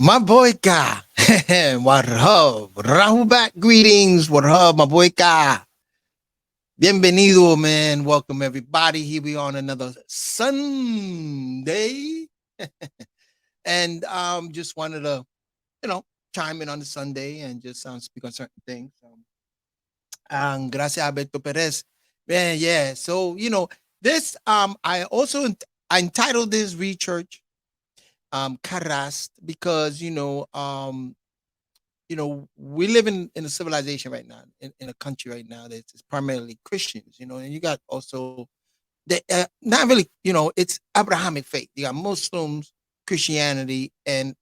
My boy Ka. What up? Rahubat greetings. What up, my boy Ka? Bienvenido, man. Welcome, everybody. Here we are on another Sunday. And just wanted to, chime in on the Sunday and just speak on certain things. Gracias, Alberto Perez. Man, yeah. So, this, I also, I entitled this Rechurch KRST because we live in a civilization right now, in a country right now that's primarily Christians, and you got also the not really, it's Abrahamic faith. You got Muslims, Christianity, and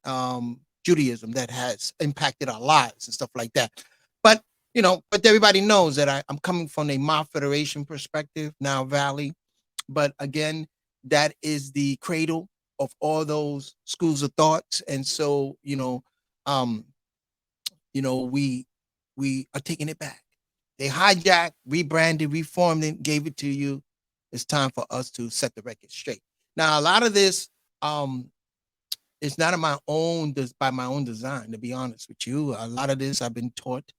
Judaism that has impacted our lives and stuff like that. But but everybody knows that I'm coming from a Mount Federation perspective, now Valley. But again, that is the cradle of all those schools of thoughts, and so um, we are taking it back. They hijacked, rebranded, reformed it, gave it to you. It's time for us to set the record straight. Now, a lot of this um, it's not of my own by my own design, to be honest with you. A lot of this I've been taught.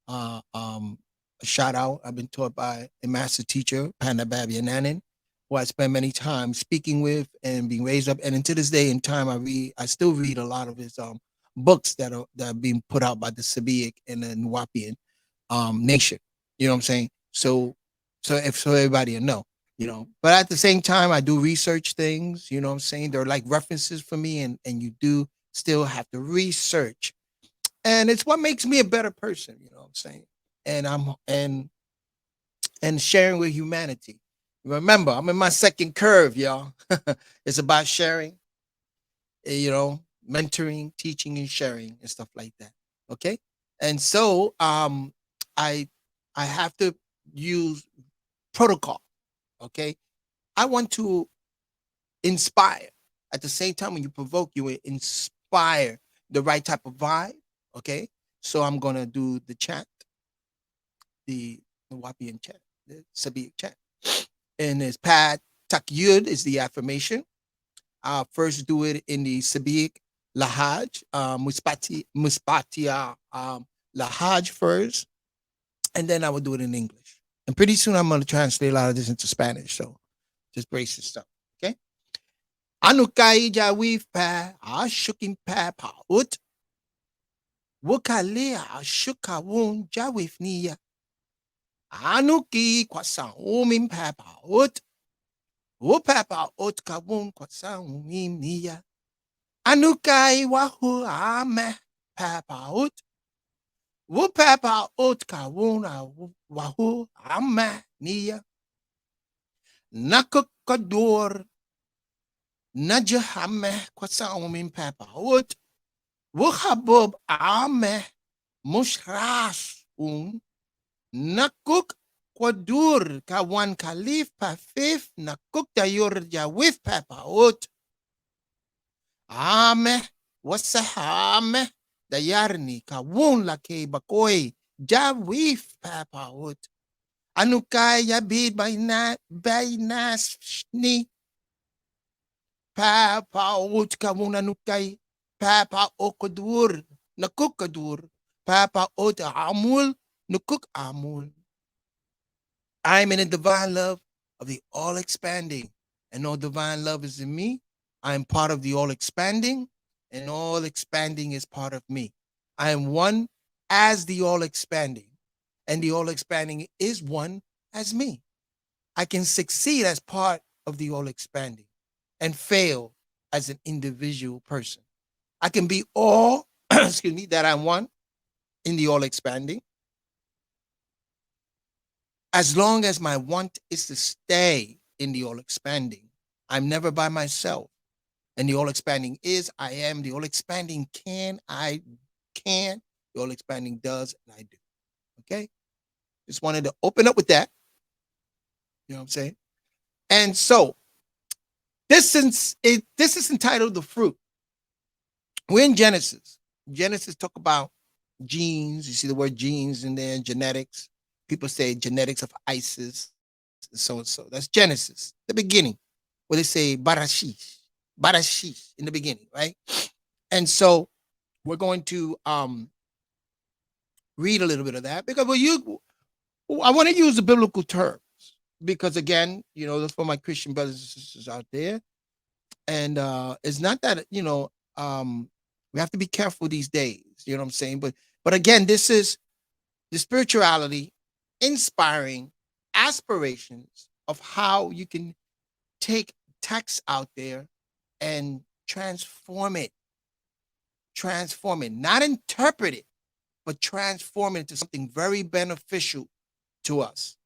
Uh, um, a shout out, I've been taught by a master teacher, Panda Babyanannon, who I spent many times speaking with and being raised up. And until this day in time, I still read a lot of his books that are being put out by the Sabiic and the Nuwapian nation. You know what I'm saying? So everybody will know, But at the same time, I do research things, you know what I'm saying? They're like references for me, and you do still have to research. And it's what makes me a better person, you know what I'm saying? And I'm and sharing with humanity. Remember, I'm in my second curve, y'all. It's about sharing, mentoring, teaching, and sharing and stuff like that. Okay. And so I I have to use protocol. Okay. I want to inspire. At the same time, when you provoke, you inspire the right type of vibe. Okay. So I'm gonna do the chant, the Wapian chant, the Sabic chant. And it's Pad Tak Yud is the affirmation. I'll first do it in the Sabic Lahaj, Muspatia Lahaj first, and then I will do it in English. And pretty soon I'm going to translate a lot of this into Spanish. So just brace yourself. Okay. Anukai jawif pa ashukin pa paut. Wukalea ashukawun jawif niya. Anuki kwasa umin pa paut. Wupapa ot kawun kwasa umin niya. Anukai wahu ame papaut. Wupapa ot kawuna wahu ame niya. Nakukador najahame kwasa umin papaut. Wuhabub ame mushras nakuk kwadur kawan kalif pafif nakuk tayor jawif papaut. Ame wasahame dayarni kawun lake bakoy jawif papaut. Anukai yabid by nasni papaut kawun anukai papa okadur nakukadur papa ot amul nukuk amul. I'm in the divine love of the all expanding, and all divine love is in me. I'm part of the all expanding, and all expanding is part of me. I am one as the all expanding, and the all expanding is one as me. I can succeed as part of the all expanding and fail as an individual person. I can be all, excuse me, that I'm one in the all expanding, as long as my want is to stay in the all expanding. I'm never by myself. And the all expanding is I am. The all expanding can. The all expanding does, and I do. Okay. Just wanted to open up with that. You know what I'm saying? And so this is entitled The Fruit. We're in Genesis. Genesis talk about genes. You see the word genes in there, genetics. People say genetics of Isis, and so and so. That's Genesis, the beginning, where they say Barashish in the beginning, right? And so we're going to read a little bit of that because I want to use the biblical terms because again, that's for my Christian brothers and sisters out there. And it's not that, we have to be careful these days, you know what I'm saying? But again, this is the spirituality inspiring aspirations of how you can take text out there and transform it, not interpret it, but transform it into something very beneficial to us.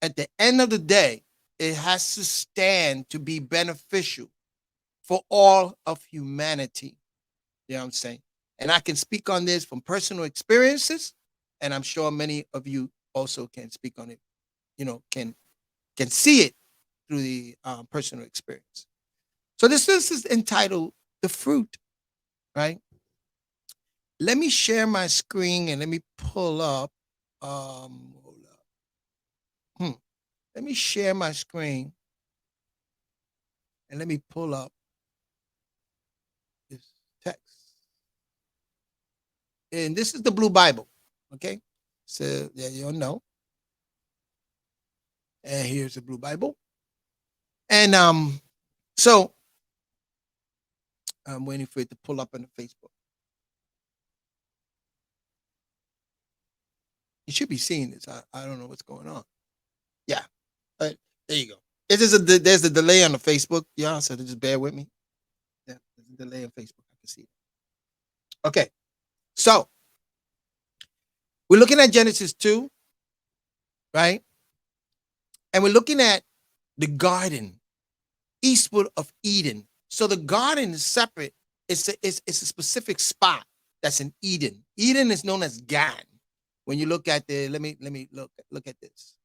At the end of the day, it has to stand to be beneficial for all of humanity. You know what I'm saying? And I can speak on this from personal experiences, and I'm sure many of you also can speak on it, can see it through the personal experience. So this is entitled The Fruit, right? Let me share my screen and let me pull up. Hold up. Let me share my screen and let me pull up And this is the Blue Bible. Okay. So there you know. And here's the Blue Bible. And so I'm waiting for it to pull up on the Facebook. You should be seeing this. I don't know what's going on. Yeah. But there you go. There's a delay on the Facebook, y'all. So just bear with me. Yeah, there's a delay on Facebook. I can see it. Okay. So we're looking at Genesis 2, right? And we're looking at the garden eastward of Eden. So the garden is separate. It's a specific spot that's in Eden. Eden is known as Gan. When you look at the, let me look at this.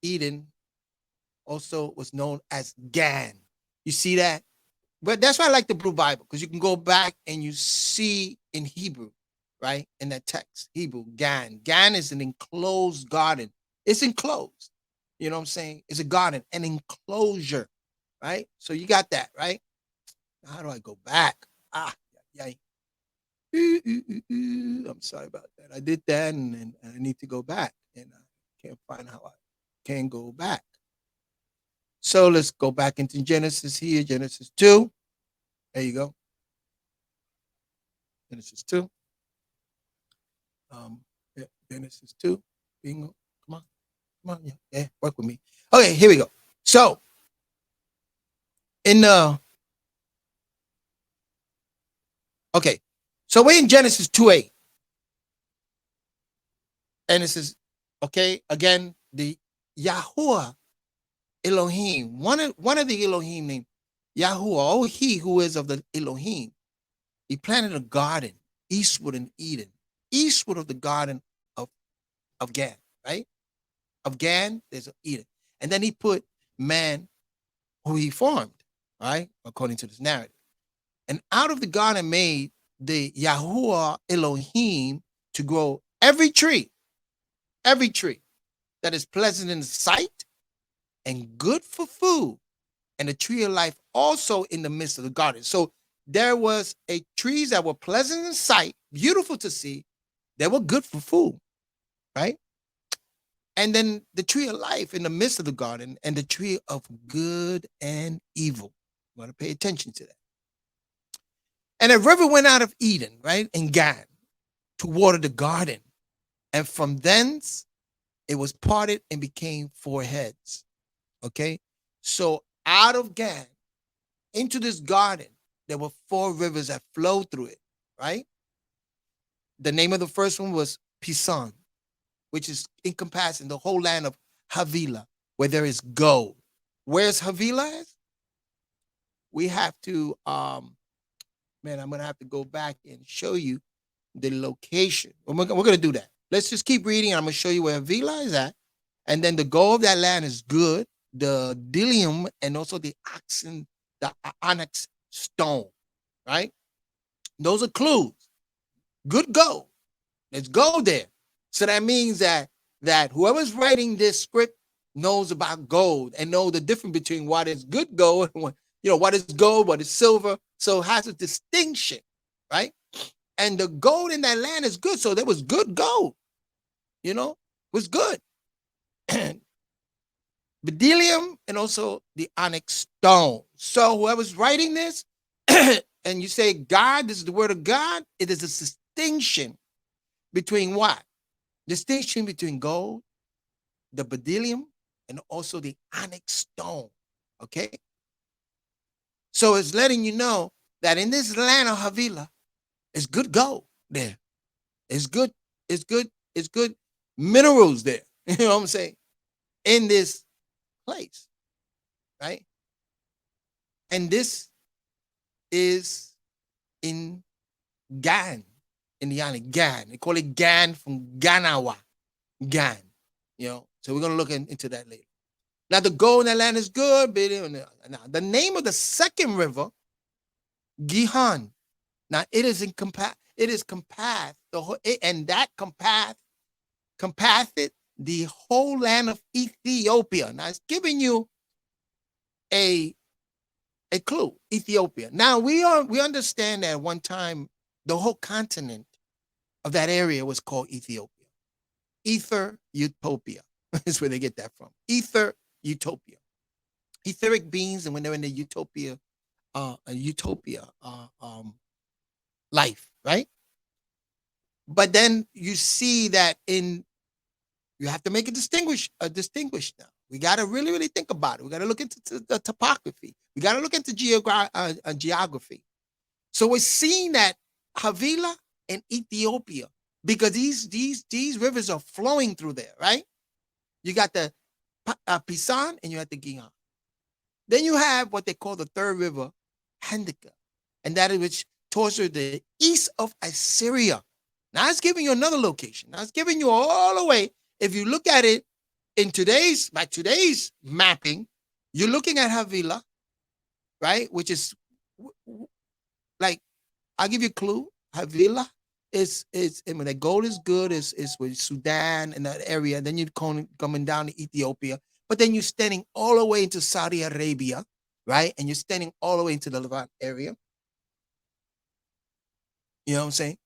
Eden also was known as Gan. You see that? But that's why I like the Blue Bible, because you can go back and you see in Hebrew, right? In that text, Hebrew, Gan. Gan is an enclosed garden. It's enclosed. You know what I'm saying? It's a garden, an enclosure, right? So you got that, right? How do I go back? Yeah. I'm sorry about that. I did that, and I need to go back, and I can't find how I can go back. So let's go back into Genesis here, Genesis 2. There you go. Genesis 2. Yeah, Genesis 2. Bingo. Come on. Yeah, work with me. Okay, here we go. So in okay, so we're in Genesis 2:8. And it says, okay, again, the Yahuwah Elohim, one of the Elohim named Yahuwah, oh, he who is of the Elohim, he planted a garden eastward in Eden, eastward of the garden of Gan, right? Of Gan, there's Eden. And then he put man who he formed, right? According to this narrative. And out of the garden made the Yahuwah Elohim to grow every tree that is pleasant in sight and good for food, and the tree of life also in the midst of the garden. So there was a trees that were pleasant in sight, beautiful to see, they were good for food, right? And then the tree of life in the midst of the garden, and the tree of good and evil. You want to pay attention to that. And a river went out of Eden, right, in Gan, to water the garden. And from thence it was parted and became four heads. Okay. So out of Gan into this garden, there were four rivers that flowed through it, right? The name of the first one was Pison, which is encompassing the whole land of Havilah, where there is gold. Where's Havilah? We have to, man, I'm going to have to go back and show you the location. We're going to do that. Let's just keep reading. I'm going to show you where Havilah is at. And then the gold of that land is good, the bdellium, and also the oxen, the onyx stone, right? Those are clues. Good gold. There's gold there. So that means that whoever's writing this script knows about gold and know the difference between what is good gold and what is gold, what is silver. So it has a distinction, right? And the gold in that land is good. So there was good gold, was good. Bdellium and also the onyx stone. So whoever's writing this, and you say God, this is the word of God, it is a distinction between what? Distinction between gold, the bdellium, and also the onyx stone. Okay? So it's letting you know that in this land of Havilah, it's good gold there. It's good minerals there. You know what I'm saying? In this place, right? And this is in Gan, Indiana, Gan. They call it Gan from Ganawa, Gan. So we're going to look into that later. Now, the gold in that land is good. Now, the name of the second river, Gihon. Now, it is compassed, and that compasseth the whole land of Ethiopia. Now, it's giving you a a clue, Ethiopia. Now we understand that at one time the whole continent of that area was called Ethiopia. Ether utopia is where they get that from. Ether utopia. Etheric beings, and when they're in the utopia, a utopia life, right? But then you see that in you have to make a distinguish now. We got to really, really think about it. We got to look into the topography. We got to look into geography. So we're seeing that Havila and Ethiopia, because these rivers are flowing through there, right? You got the Pisan and you have the Gihon. Then you have what they call the third river, Handika, and that is which towards the east of Assyria. Now it's giving you another location. Now it's giving you all the way. If you look at it in today's mapping, you're looking at Havila, right? Which is like, I'll give you a clue. Havila is I mean the gold is good, is with Sudan and that area. Then you're coming down to Ethiopia, but then you're standing all the way into Saudi Arabia, right? And you're standing all the way into the Levant area. You know what I'm saying?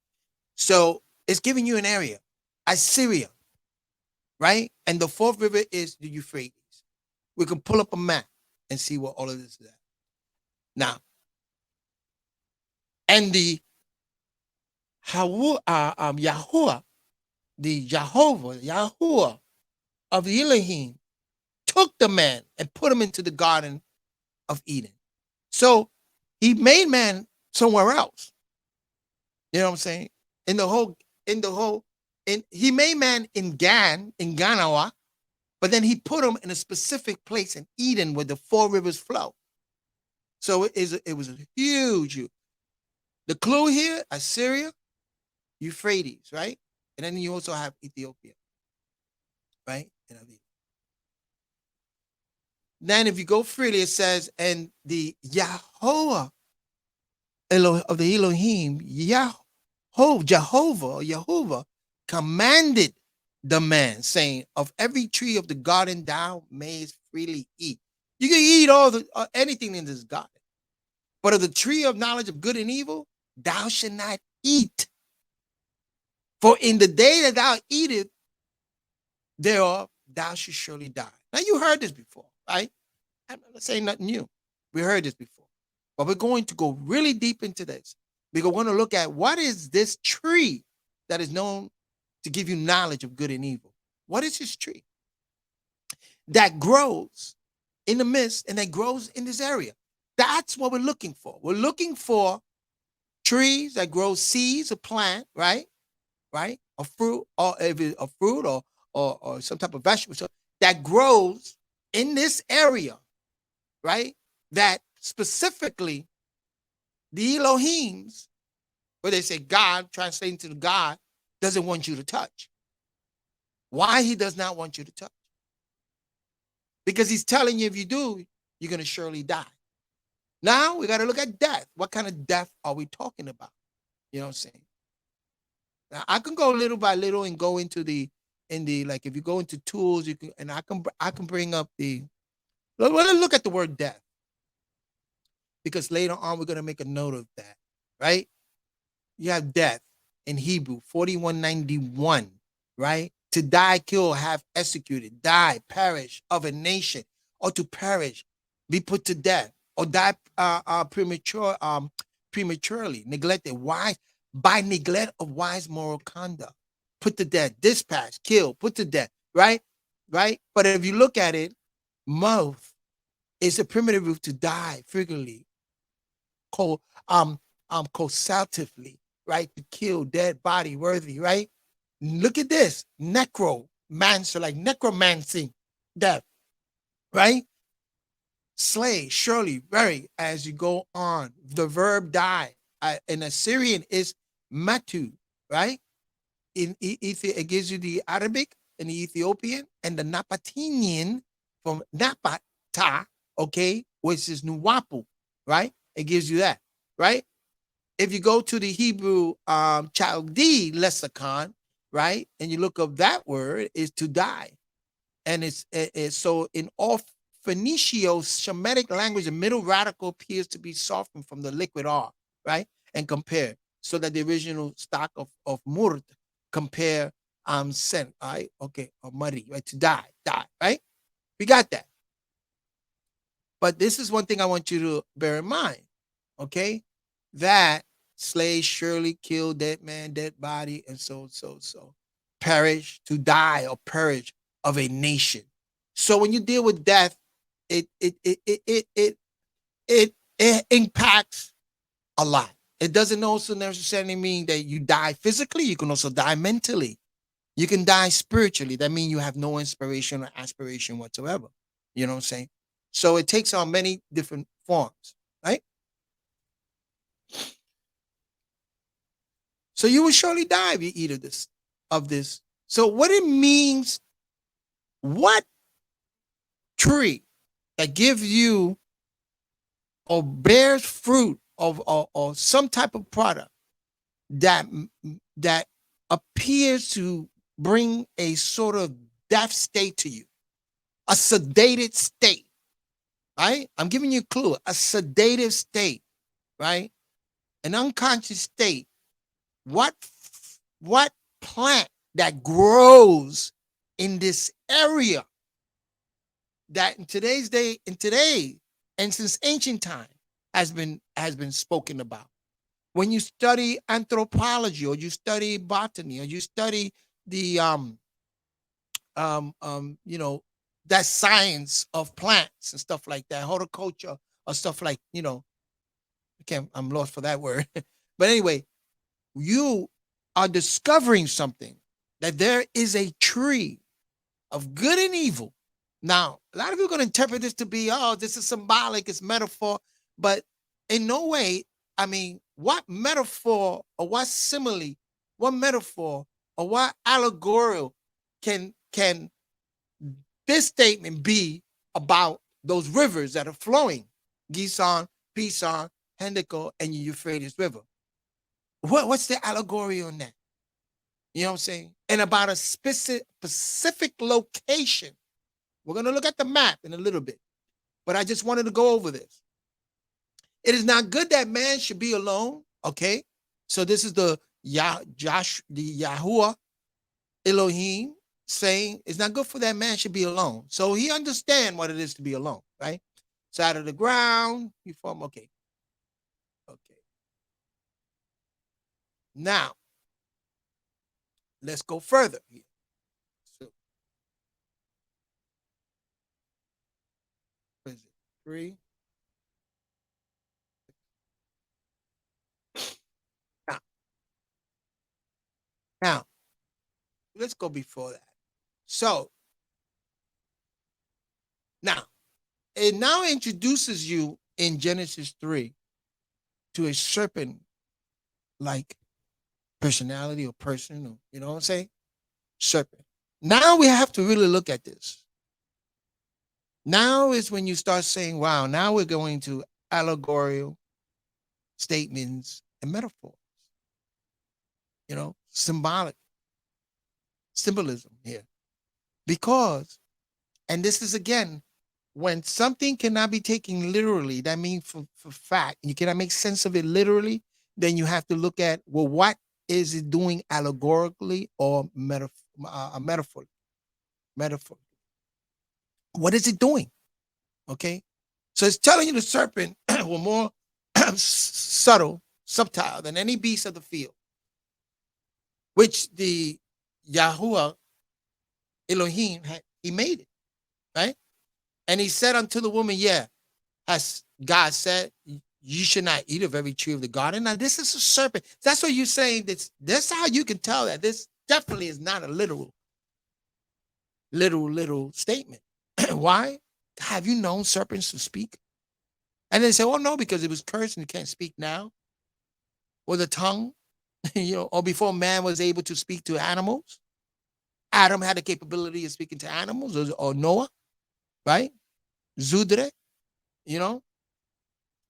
So it's giving you an area. Assyria, right? And the fourth river is the Euphrates. We can pull up a map and see what all of this is at. Now, and the Yahuwah, the Yahuwah of the Elohim took the man and put him into the Garden of Eden. So he made man somewhere else. You know what I'm saying? In the whole, he made man in Ganawa, but then he put him in a specific place in Eden where the four rivers flow. So it was a huge. The clue here: Assyria, Euphrates, right? And then you also have Ethiopia, right? Then if you go freely, it says, and the Yahweh of the Elohim, Jehovah commanded the man, saying, of every tree of the garden thou mayest freely eat. You can eat anything in this garden. But of the tree of knowledge of good and evil, thou shalt not eat. For in the day that thou eatest thereof, thou shalt surely die. Now you heard this before, right? I'm not saying nothing new. We heard this before. But we're going to go really deep into this. Because we're going to look at what is this tree that is known to give you knowledge of good and evil. What is this tree that grows in the midst and that grows in this area? That's what we're looking for. We're looking for trees that grow seeds, a plant, right? Right? A fruit, or if it's a fruit or some type of vegetable, so that grows in this area, right? That specifically the Elohims, where they say God, translating to the God, doesn't want you to touch. Why he does not want you to touch? Because he's telling you if you do, you're going to surely die. Now we got to look at death. What kind of death are we talking about? You know what I'm saying? Now I can go little by little and go into like if you go into tools, you can, and I can bring up let's look at the word death, because later on we're going to make a note of that, right? You have death in Hebrew 4191, right? To die, kill, have executed, die, perish of a nation, or to perish, be put to death, or die prematurely, neglected, wise, by neglect of wise moral conduct, put to death, dispatch, kill, put to death, right? Right? But if you look at it, mouth is a primitive root to die frequently, consultatively, right? To kill, dead body, worthy, right? Look at this, necromancer, like necromancy, death, right? Slay, surely, very, as you go on. The verb die in Assyrian is matu, right? It gives you the Arabic and the Ethiopian and the Napatinian from Napata, okay, which is Nuwapu, right? It gives you that, right? If you go to the Hebrew Chaldee lexicon, right, and you look up that word, is to die. And it's so in all Phoenicio-Shemitic language, the middle radical appears to be softened from the liquid R, right? And compared so that the original stock of murt compare sent, right? Okay, or muddy, right? To die, right? We got that. But this is one thing I want you to bear in mind, okay? That slay surely kill dead man, dead body, and so perish to die or perish of a nation. So when you deal with death, it it it it it it it impacts a lot. It doesn't also necessarily mean that you die physically. You can also die mentally. You can die spiritually. That means you have no inspiration or aspiration whatsoever. You know what I'm saying? So it takes on many different forms, right? So you will surely die if you eat of this. So what it means, what tree that gives you or bears fruit of or some type of product that that appears to bring a sort of death state to you, a sedated state, right? I'm giving you a clue, a sedated state, right? An unconscious state. What what plant that grows in this area that in today's day, in today, and since ancient time has been spoken about? When you study anthropology or you study botany or you study the you know, that science of plants and stuff like that, horticulture or stuff like, I'm lost for that word. But anyway, you are discovering something, that there is a tree of good and evil. Now, a lot of people are going to interpret this to be, oh, this is symbolic, it's metaphor, but in no way, I mean, what metaphor or what simile, what metaphor or what allegorical can this statement be about those rivers that are flowing, Gison, Pison, Hendico, and the Euphrates River? What's the allegory on that? You know what I'm saying? And about a specific location. We're going to look at the map in a little bit, but I just wanted to go over this. It is not good that man should be alone. Okay, so this is the Yahuwah Elohim saying it's not good for that man should be alone. So he understand what it is to be alone, right? Side of the ground, you form. Okay, okay. Now let's go further here. So, what is it? 3. Now, now, let's go before that. So now, it now introduces you in Genesis 3 to a serpent like personality or person, or you know what I'm saying? Serpent. Now we have to really look at this. Now is when you start saying, wow, now we're going to allegorical statements and metaphors, symbolic symbolism here. Because, and this is again, when something cannot be taken literally, that means for fact, you cannot make sense of it literally, then you have to look at, well, what is it doing allegorically or metaphor? Metaphor. What is it doing? Okay. So it's telling you the serpent were more subtle than any beast of the field, which the Yahuwah Elohim he made it, right? And he said unto the woman, yeah, as God said, you should not eat of every tree of the garden. Now, this is a serpent. That's what you're saying. That's how you can tell that this definitely is not a literal statement. Why? Have you known serpents to speak? And they say, oh, no, because it was cursed and you can't speak now. Or the tongue, or before man was able to speak to animals. Adam had the capability of speaking to animals, or Noah, right? Zudre, you know?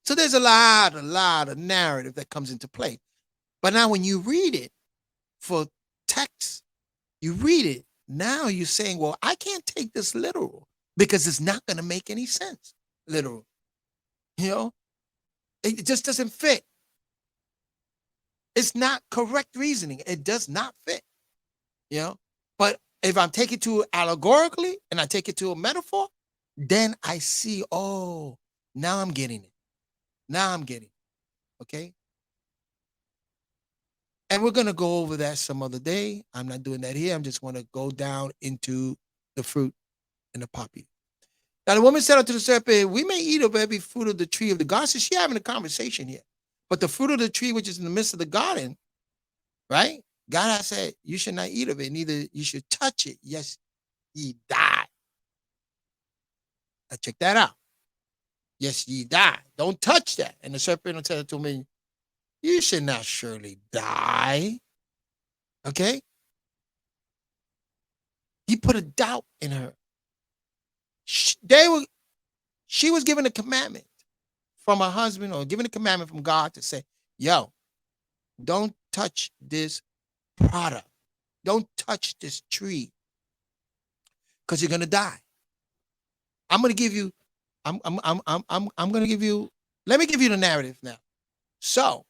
So there's a lot of narrative that comes into play. But now when you read it for text, you read it, now you're saying, well, I can't take this literal. because it's not going to make any sense. Literal, you know, it just doesn't fit. It's not correct reasoning. It does not fit, you know. But if I'm taking it to allegorically and I take it to a metaphor, then I see, oh, now I'm getting it. Now I'm getting it. Okay. And we're going to go over that some other day. I'm not doing that here. I'm just going to go down into the fruit and the poppy. Now the woman said unto the serpent, we may eat of every fruit of the tree of the garden. So she's having a conversation here. But the fruit of the tree which is in the midst of the garden, right? God has said, you should not eat of it, neither you should touch it. Yes, ye die. Now check that out. Yes, ye die. Don't touch that. And the serpent will tell it to me, you should not surely die. Okay? He put a doubt in her. She was given a commandment from her husband or given a commandment from God to say, yo, don't touch this product. Don't touch this tree because you're gonna die. I'm gonna give you, I'm gonna give you, let me give you the narrative now. So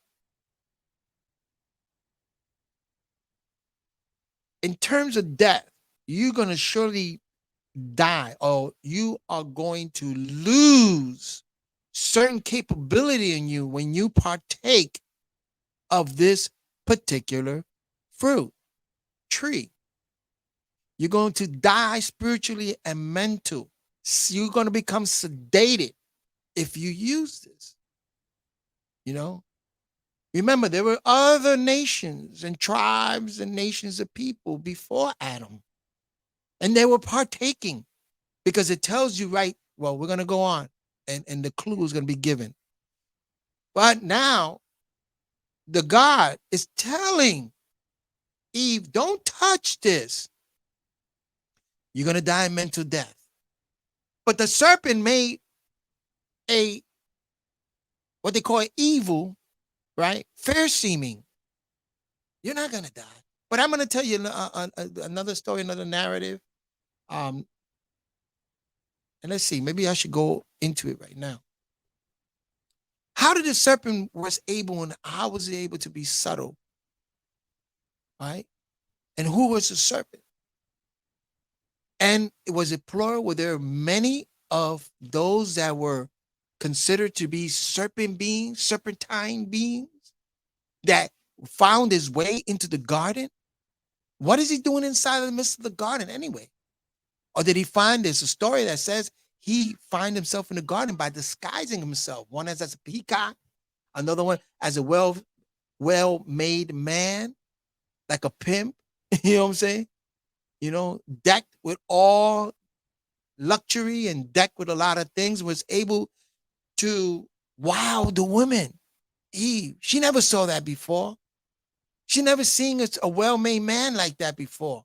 in terms of death, you're gonna surely die or you are going to lose certain capability in you when you partake of this particular fruit tree. You're going to die spiritually and mental. You're going to become sedated if you use this. You know, remember there were other nations and tribes and nations of people before Adam, and they were partaking because it tells you, right? Well, we're going to go on, and the clue is going to be given. But now the God is telling Eve, don't touch this. You're going to die mental death. But the serpent made a, what they call evil, right? Fair seeming. You're not going to die. But I'm going to tell you another story, another narrative. Um, and let's see, maybe I should go into it right now. How did the serpent was able and how was he able to be subtle? Right? And who was the serpent? And was it plural? Were there many of those that were considered to be serpent beings, serpentine beings that found his way into the garden? What is he doing inside of the midst of the garden anyway? Or did he find, there's a story that says he find himself in the garden by disguising himself. One as a peacock, another one as a well-made man, like a pimp, you know what I'm saying? You know, decked with all luxury and decked with a lot of things, was able to wow the women. Eve, she never saw that before. She never seen a well-made man like that before.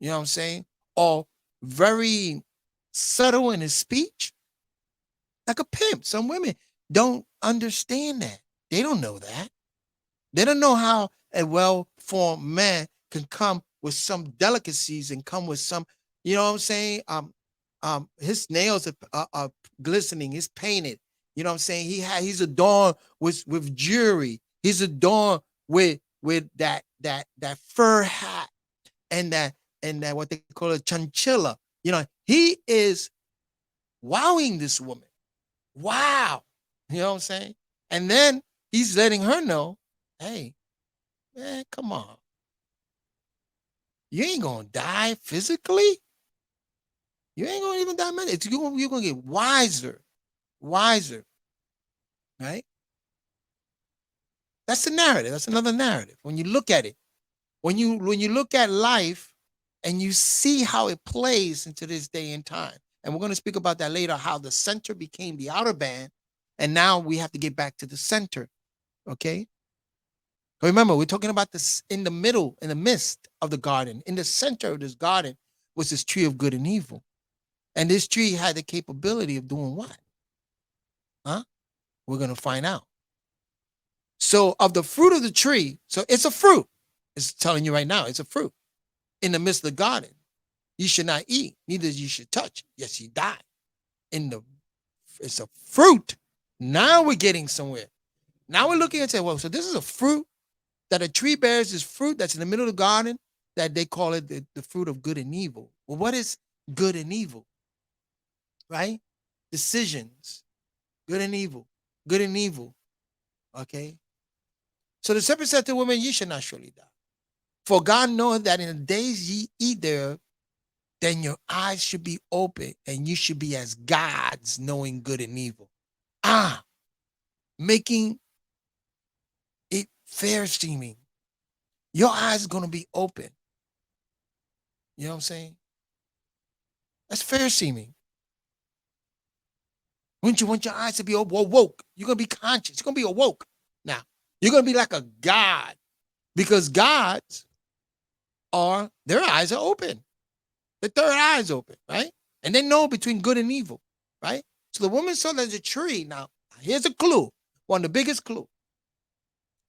You know what I'm saying? Or very subtle in his speech, like a pimp. Some women don't understand that. They don't know that. They don't know how a well-formed man can come with some delicacies and come with some, you know what I'm saying? His nails are glistening. He's painted. You know what I'm saying? He's adorned with jewelry. He's adorned with that fur hat and that what they call a chinchilla. You know, he is wowing this woman. Wow. You know what I'm saying? And then he's letting her know, hey, man, come on. You ain't gonna die physically. You ain't gonna even die mentally. You're gonna get wiser, right? That's the narrative. That's another narrative. When you look at it, when you look at life and you see how it plays into this day and time, and we're going to speak about that later, how the center became the outer band, and now we have to get back to the center. Okay. Remember, we're talking about this in the middle, in the midst of the garden. In the center of this garden was this tree of good and evil. And this tree had the capability of doing what? Huh? We're going to find out. So of the fruit of the tree, so it's a fruit. It's telling you right now, it's a fruit in the midst of the garden. You should not eat, neither you should touch. Yes, he died. In the It's a fruit. Now we're getting somewhere. Now we're looking and say, well, so this is a fruit that a tree bears this fruit that's in the middle of the garden that they call it the fruit of good and evil. Well, what is good and evil? Right? Decisions, good and evil, good and evil. Okay. So the serpent said to the woman, ye shall not surely die. For God knoweth that in the days ye eat thereof, then your eyes should be open and you should be as gods, knowing good and evil. Ah, making it fair seeming. Your eyes are going to be open. You know what I'm saying? That's fair seeming. Wouldn't you want your eyes to be awoke? You're going to be conscious. You're going to be awoke. Now, you're going to be like a God because gods are, their eyes are open. The third eye is open, right? And they know between good and evil, right? So the woman saw there's a tree. Now, here's a clue. One of the biggest clue.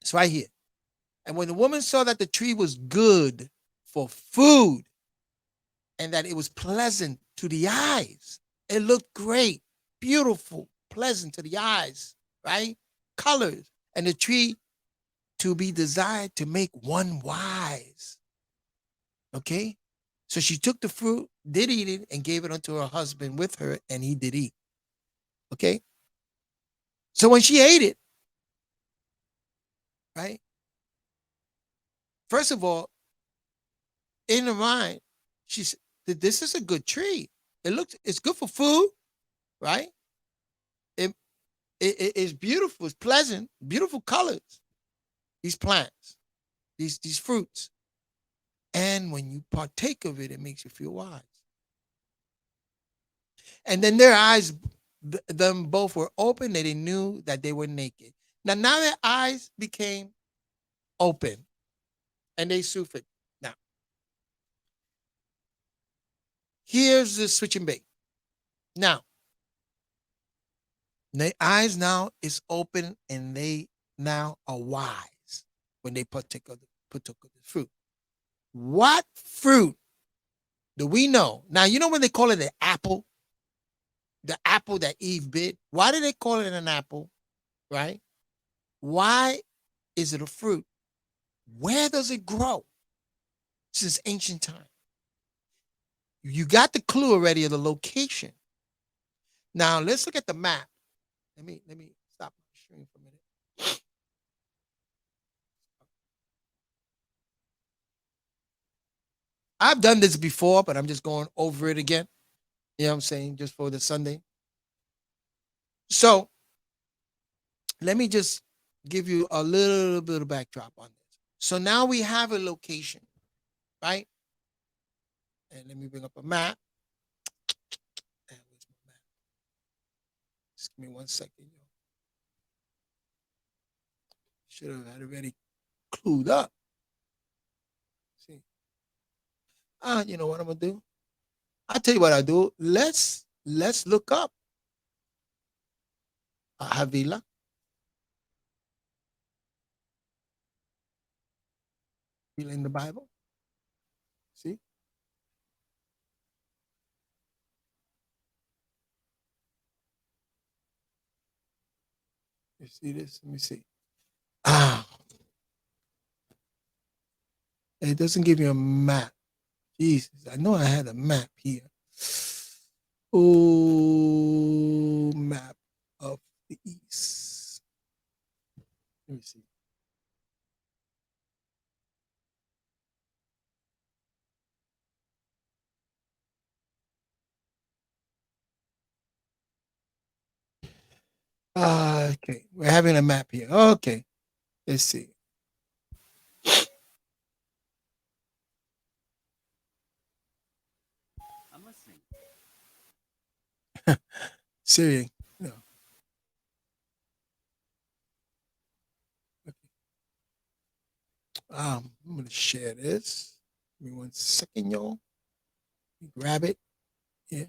It's right here. And when the woman saw that the tree was good for food and that it was pleasant to the eyes, it looked great, beautiful, pleasant to the eyes, right? Colors. And the tree to be desired to make one wise. Okay? So she took the fruit, did eat it, and gave it unto her husband with her, and he did eat. Okay? So when she ate it, right? First of all, in her mind, she said, this is a good tree. It's good for food, right? It, it's beautiful, it's pleasant, beautiful colors. These plants, these fruits. And when you partake of it, it makes you feel wise. And then their eyes, them both were open, and they knew that they were naked. Now their eyes became open, and they suffered. Now, here's the switching bait. Now, their eyes now is open, and they now are wise when they partook of the fruit. What fruit do we know? Now, you know when they call it an apple? The apple that Eve bit. Why do they call it an apple? Right? Why is it a fruit? Where does it grow? Since ancient time. You got the clue already of the location. Now let's look at the map. Let me stop my stream for a minute. I've done this before, but I'm just going over it again. You know what I'm saying? Just for the Sunday. So let me just give you a little bit of backdrop on this. So now we have a location, right? And let me bring up a map. And where's my map? Just give me 1 second. Should have had already clued up. See. You know what I'm gonna do? I'll tell you what I do. Let's look up Havila. In the Bible. See? You see this? Let me see. Ah, it doesn't give you a map. Jesus, I know I had a map here. Oh, map of the East. Let me see. Okay, we're having a map here. Okay, let's see. I'm listening. Syria. No. I'm gonna share this. Give me 1 second, y'all. Grab it. Yeah.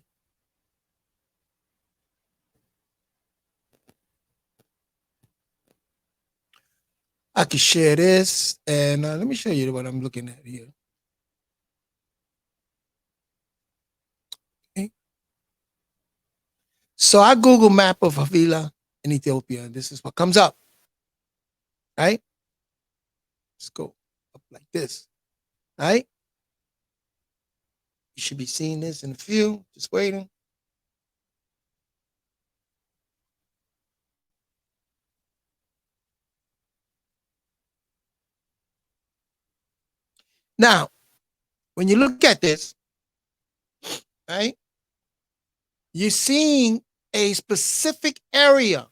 I can share this, and let me show you what I'm looking at here. So I Google map of Havilah in Ethiopia, and this is what comes up. Right? Let's go up like this. Right? You should be seeing this in a few. Just waiting. Now, when you look at this, right, you're seeing a specific area.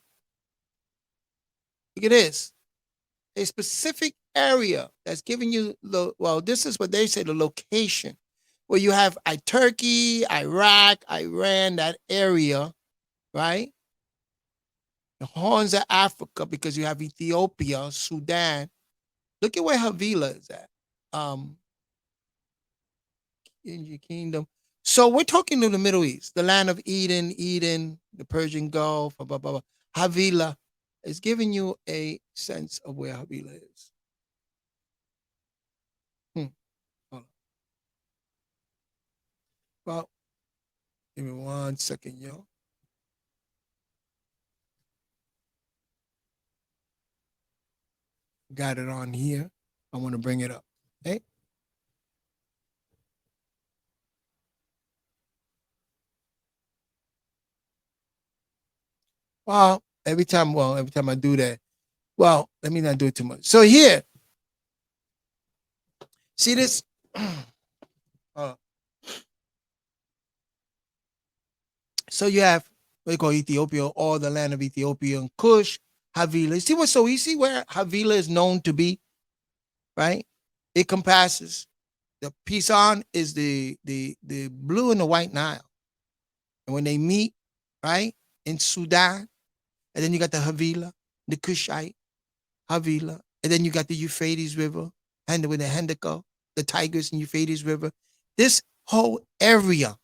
Look at this. A specific area that's giving you, well, this is what they say, the location, where you have Turkey, Iraq, Iran, that area, right? The horns of Africa, because you have Ethiopia, Sudan. Look at where Havilah is at. In your kingdom. So we're talking to the Middle East, the land of Eden, the Persian Gulf, blah, blah, blah. Havilah is giving you a sense of where Havilah is. Well, give me 1 second, yo. Got it on here. I want to bring it up. Okay. Well, every time I do that, well, let me not do it too much. So here, see this? So you have what you call Ethiopia, all the land of Ethiopia and Kush, Havilah. See what's so easy where Havilah is known to be, right? It compasses. The Pison is the blue and the white Nile. And when they meet, right, in Sudan, and then you got the Havilah, the Kushite, Havilah, and then you got the Euphrates River, and with the Hendika, the Tigris and Euphrates River. This whole area,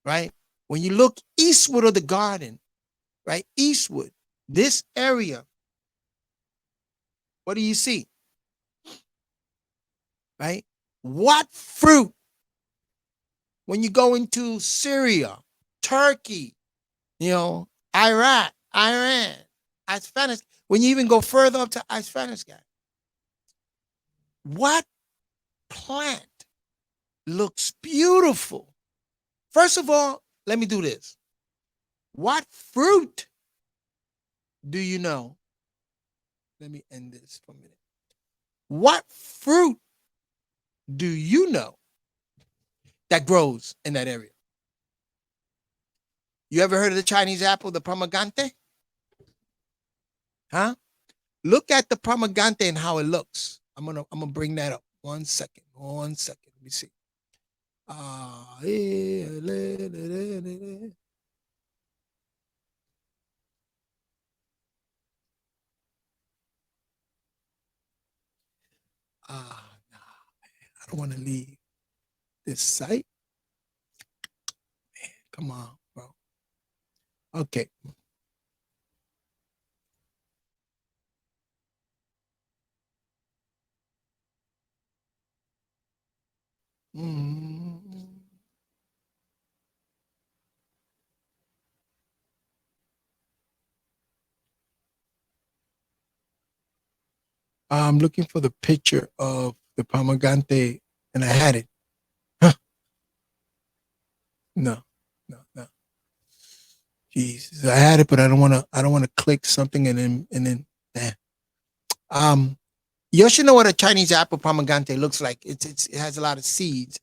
right? When you look eastward of the garden, right? Eastward, this area, what do you see? Right? What fruit? When you go into Syria, Turkey, Iraq, Iran, Afghanistan, when you even go further up to Afghanistan, what plant looks beautiful? First of all, let me do this. What fruit do you know? Let me end this for a minute. What fruit do you know that grows in that area? You ever heard of the Chinese apple, the pomegranate? Huh? Look at the pomegranate and how it looks. I'm gonna bring that up. 1 second. 1 second. Let me see. I don't want to leave this site. Man, come on, bro. Okay. I'm looking for the picture of the pomegranate, and I had it. Huh. No, no, no. Jesus, I had it, but I don't want to. I don't want to click something and then. You should know what a Chinese apple pomegranate looks like. It has a lot of seeds.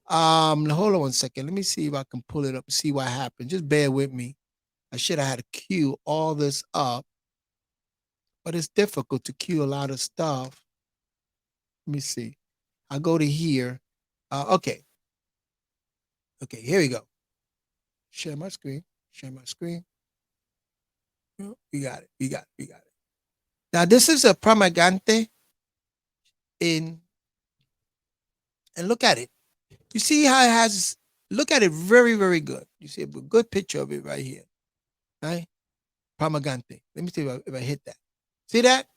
Hold on 1 second. Let me see if I can pull it up and see what happened. Just bear with me. I should have had to queue all this up, but it's difficult to queue a lot of stuff. Let me see. I go to here. Okay. Okay, here we go. Share my screen. Share my screen. We got it. We got it. We got it. Now this is a pomegranate in, and look at it. You see how it has, look at it very, very good. You see a good picture of it right here. Right? Pomegranate. Let me see if I hit that. See that?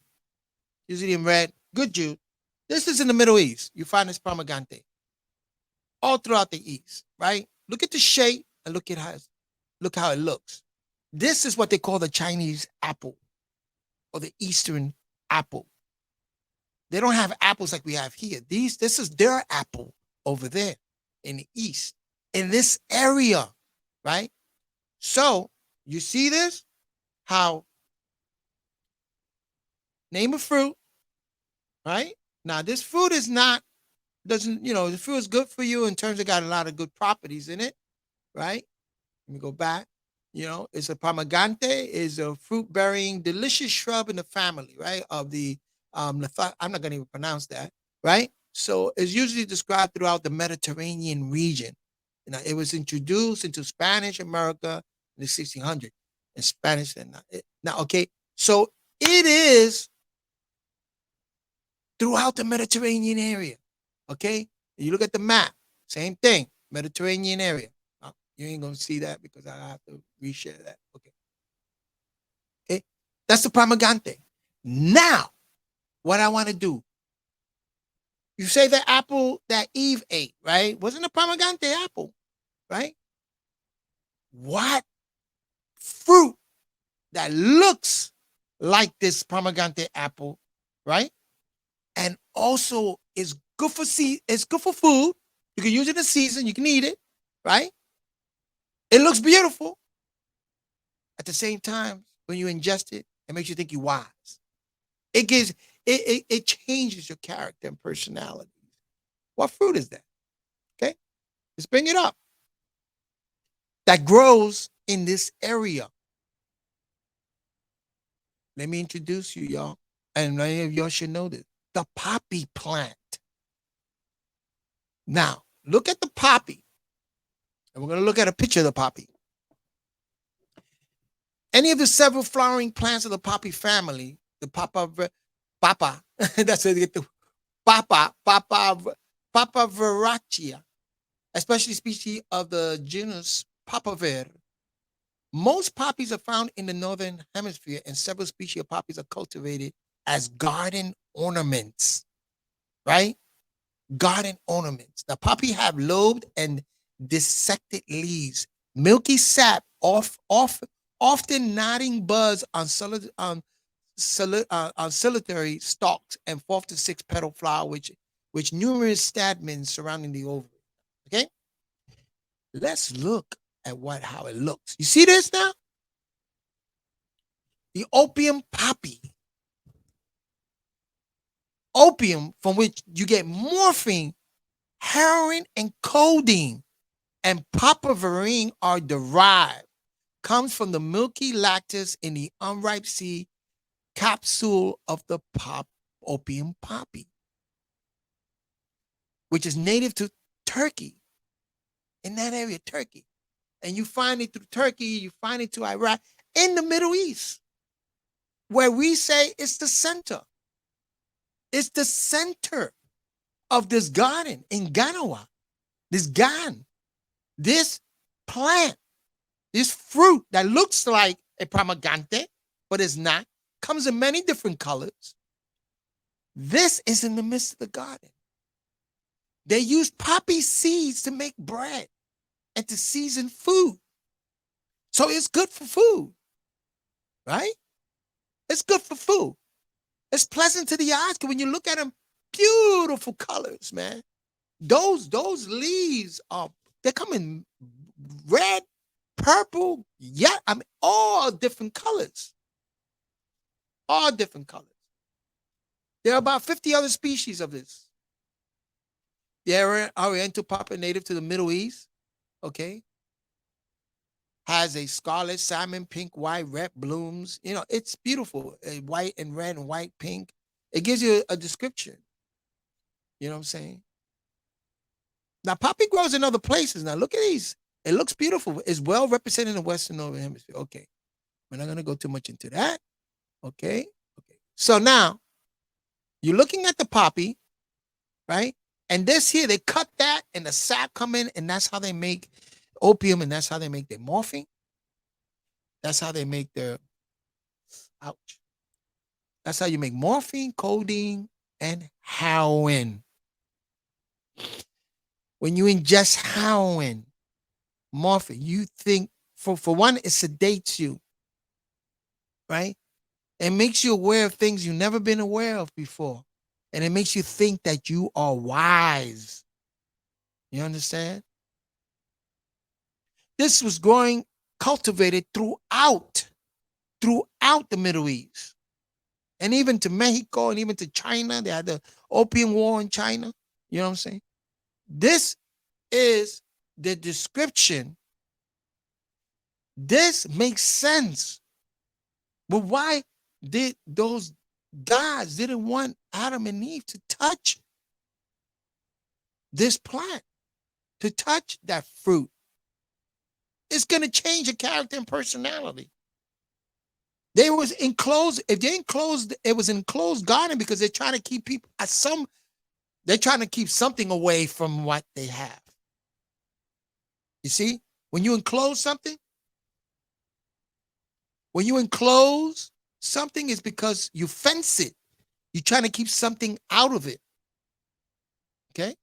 You see it in red. Good juice. This is in the Middle East. You find this pomegranate all throughout the East, right? Look at the shape and look how it looks. This is what they call the Chinese apple or the Eastern apple. They don't have apples like we have here. This is their apple over there in the East, in this area, right? So you see this? How name a fruit, right? Now this fruit is not doesn't the fruit is good for you in terms of got a lot of good properties in it, right? Let me go back. It's a pomegranate is a fruit bearing delicious shrub in the family, right? Of the I'm not gonna even pronounce that, right? So it's usually described throughout the Mediterranean region. It was introduced into Spanish America in the 1600s. In Spanish and now, okay. So it is throughout the Mediterranean area. Okay? You look at the map, same thing, Mediterranean area. You ain't gonna see that because I have to reshare that. Okay. Okay. That's the pomegranate. Now, what I want to do, you say the apple that Eve ate, right? Wasn't a pomegranate apple, right? What fruit that looks like this pomegranate apple, right? And also is good for it's good for food. You can use it in season, you can eat it, right? It looks beautiful. At the same time, when you ingest it, it makes you think you're wise. It gives it changes your character and personality. What fruit is that? Okay, let's bring it up. That grows in this area. Let me introduce you, y'all. And many of y'all should know this. The poppy plant. Now, look at the poppy. And we're going to look at a picture of the poppy. Any of the several flowering plants of the poppy family, the papa, that's where they get the papa veracea, especially species of the genus papaver. Most poppies are found in the northern hemisphere, and several species of poppies are cultivated as garden ornaments, right? Garden ornaments. The poppy have lobed and dissected leaves, milky sap, often nodding buds on solitary stalks, and 4 to 6 petal flower, which numerous stamens surrounding the ovary. Okay, let's look at how it looks. You see this now? The opium poppy. Opium, from which you get morphine, heroin, and codeine, and papaverine are derived. Comes from the milky lactose in the unripe seed capsule of the opium poppy, which is native to Turkey, in that area, Turkey. And you find it through Turkey, you find it to Iraq, in the Middle East, where we say it's the center. It's the center of this garden in Ghana. This garden, this plant, this fruit that looks like a pomegranate, but is not, comes in many different colors. This is in the midst of the garden. They use poppy seeds to make bread and to season food. So it's good for food, right? It's good for food. It's pleasant to the eyes because when you look at them, beautiful colors, man. Those leaves they come in red, purple, yeah, I mean all different colors. All different colors. There are about 50 other species of this. The Oriental poppy, native to the Middle East, okay, has a scarlet, salmon, pink, white, red blooms. It's beautiful. White and red and white, pink. It gives you a description. You know what I'm saying? Now, poppy grows in other places. Now, look at these. It looks beautiful. It's well represented in the Western Northern Hemisphere. Okay. We're not going to go too much into that. Okay. Okay. So now, you're looking at the poppy, right? And this here, they cut that and the sap come in, and that's how they make opium, and that's how they make their morphine. That's how they make their, ouch. That's how you make morphine, codeine, and heroin. When you ingest heroin, morphine, you think, for one, it sedates you. right? It makes you aware of things you've never been aware of before. And it makes you think that you are wise. You understand? This was growing, cultivated throughout the Middle East. And even to Mexico and even to China. They had the Opium War in China. You know what I'm saying? This is the description. This makes sense. But why did those gods didn't want Adam and Eve to touch this plant, to touch that fruit? It's going to change your character and personality. They was enclosed. If they enclosed, it was enclosed garden because they're trying to keep people at some. They're trying to keep something away from what they have. You see, when you enclose something, when you enclose something, is because you fence it. You're trying to keep something out of it. Okay.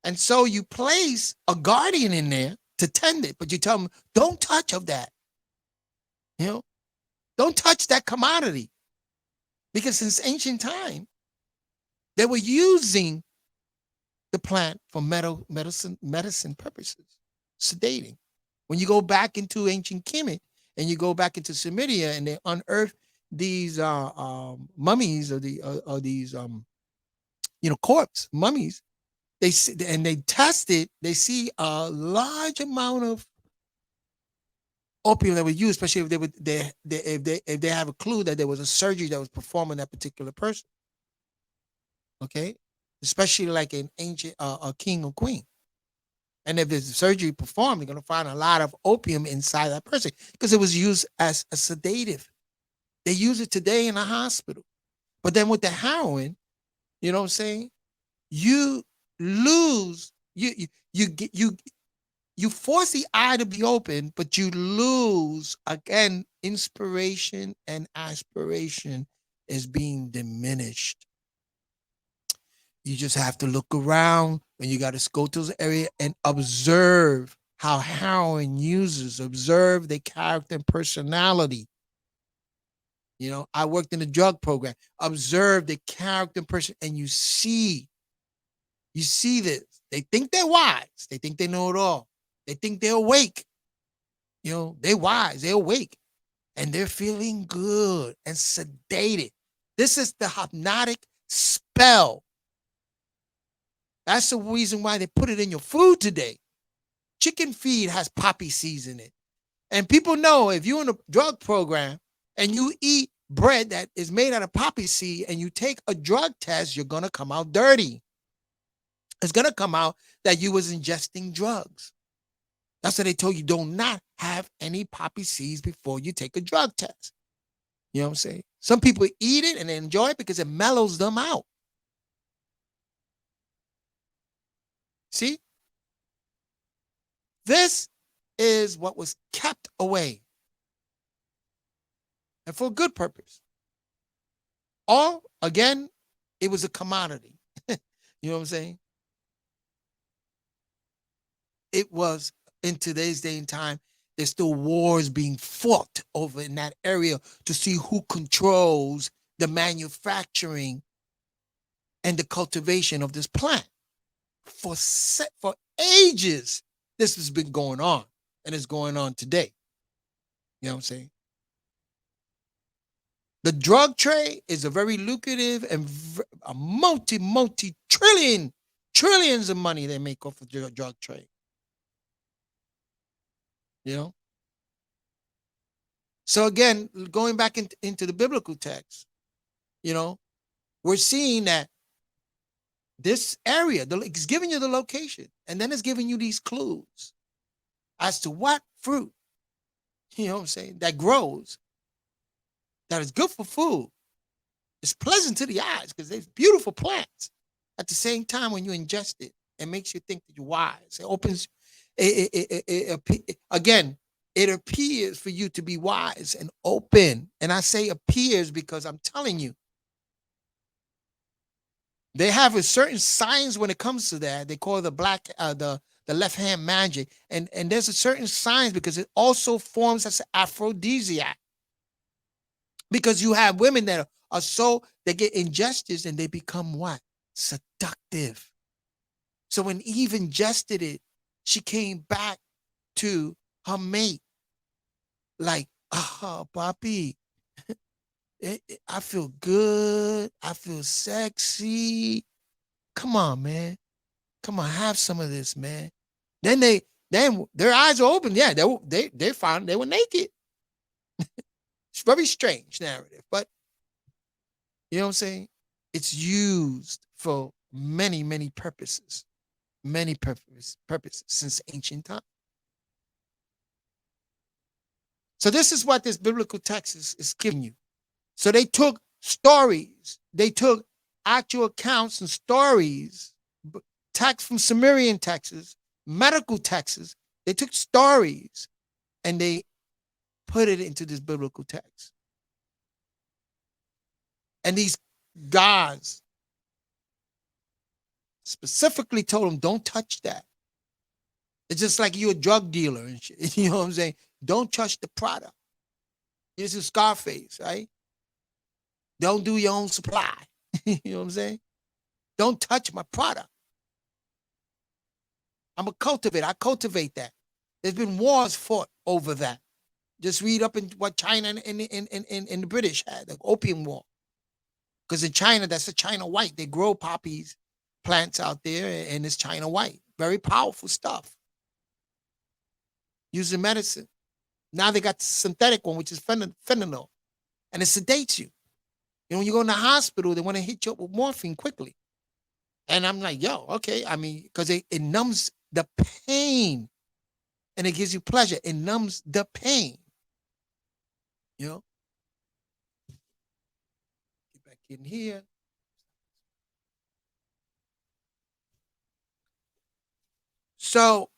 And so you place a guardian in there to tend it, but you tell them, don't touch of that. You know, don't touch that commodity. Because since ancient time, they were using the plant for medicine purposes, sedating. When you go back into ancient Kemet and you go back into Semidia and they unearth these mummies or these corpse mummies, they see, and they test it, they see a large amount of opium that was used, especially if they would if they have a clue that there was a surgery that was performed on that particular person. Okay, especially like an ancient a king or queen. And if there's surgery performed, they're going to find a lot of opium inside that person because it was used as a sedative. They use it today in a hospital. But then with the heroin, you know what I'm saying? You lose you force the eye to be open, but you lose again inspiration and aspiration is being diminished. You just have to look around and you got to go to this area and observe how heroin users observe their character and personality. You know, I worked in the drug program. Observe the character and person, and you see this. They think they're wise. They think they know it all. They think they're awake. You know, they're wise. They're awake, and they're feeling good and sedated. This is the hypnotic spell. That's the reason why they put it in your food today. Chicken feed has poppy seeds in it. And people know if you're in a drug program and you eat bread that is made out of poppy seed and you take a drug test, you're going to come out dirty. It's going to come out that you was ingesting drugs. That's why they told you do not have any poppy seeds before you take a drug test. You know what I'm saying? Some people eat it and they enjoy it because it mellows them out. See? This is what was kept away. And for a good purpose. Or, again, it was a commodity. You know what I'm saying? It was in today's day and time, there's still wars being fought over in that area to see who controls the manufacturing and the cultivation of this plant. For ages, this has been going on, and it's going on today. You know what I'm saying? The drug trade is a very lucrative and a multi trillions of money they make off of the drug trade. You know? So again, going back into the biblical text, you know, we're seeing that this area, it's giving you the location, and then it's giving you these clues as to what fruit, you know what I'm saying, that grows, that is good for food. It's pleasant to the eyes because there's beautiful plants. At the same time, when you ingest it, it makes you think that you're wise. It opens, again, it appears for you to be wise and open. And I say appears because I'm telling you, they have a certain science when it comes to that. They call it the the left hand magic. And there's a certain science because it also forms as an aphrodisiac. Because you have women that are so, they get ingested and they become what? Seductive. So when Eve ingested it, she came back to her mate like, oh, Papi, I feel good. I feel sexy. Come on, man. Come on, have some of this, man. Then then their eyes are open. Yeah, they found they were naked. It's very strange narrative, but you know what I'm saying? It's used for many purposes, many purposes since ancient time. So this is what this biblical text is giving you. So they took stories, they took actual accounts and stories, texts from Sumerian texts, medical texts. They took stories and they put it into this biblical text. And these gods specifically told them, don't touch that. It's just like you're a drug dealer and shit. You know what I'm saying? Don't touch the product. This is Scarface, right? Don't do your own supply. You know what I'm saying? Don't touch my product. I'm a cultivator. I cultivate that. There's been wars fought over that. Just read up in what China and the British had, the Opium War. Because in China, that's the China white. They grow poppies plants out there, and it's China white. Very powerful stuff. Using medicine. Now they got the synthetic one, which is fentanyl, and it sedates you. You know, when you go in the hospital, they want to hit you up with morphine quickly. And I'm like, yo, okay. I mean, because it numbs the pain and it gives you pleasure. It numbs the pain. You know? Get back in here. So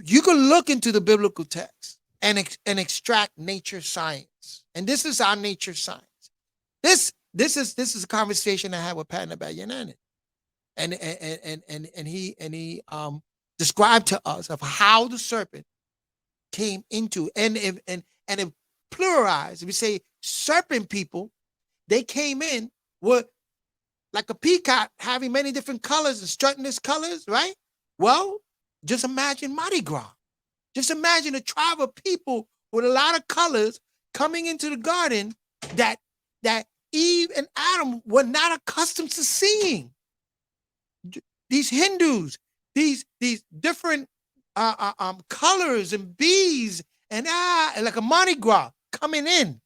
you can look into the biblical text and extract nature science. And this is our nature science. This is a conversation I had with Pat Nabayanan. And he described to us of how the serpent came into and if pluralized, if we say serpent people, they came in with like a peacock having many different colors and strutting its colors, right? Well, just imagine Mardi Gras. Just imagine a tribe of people with a lot of colors coming into the garden that Eve and Adam were not accustomed to seeing. These Hindus, these different colors and bees and like a Mardi Gras coming in,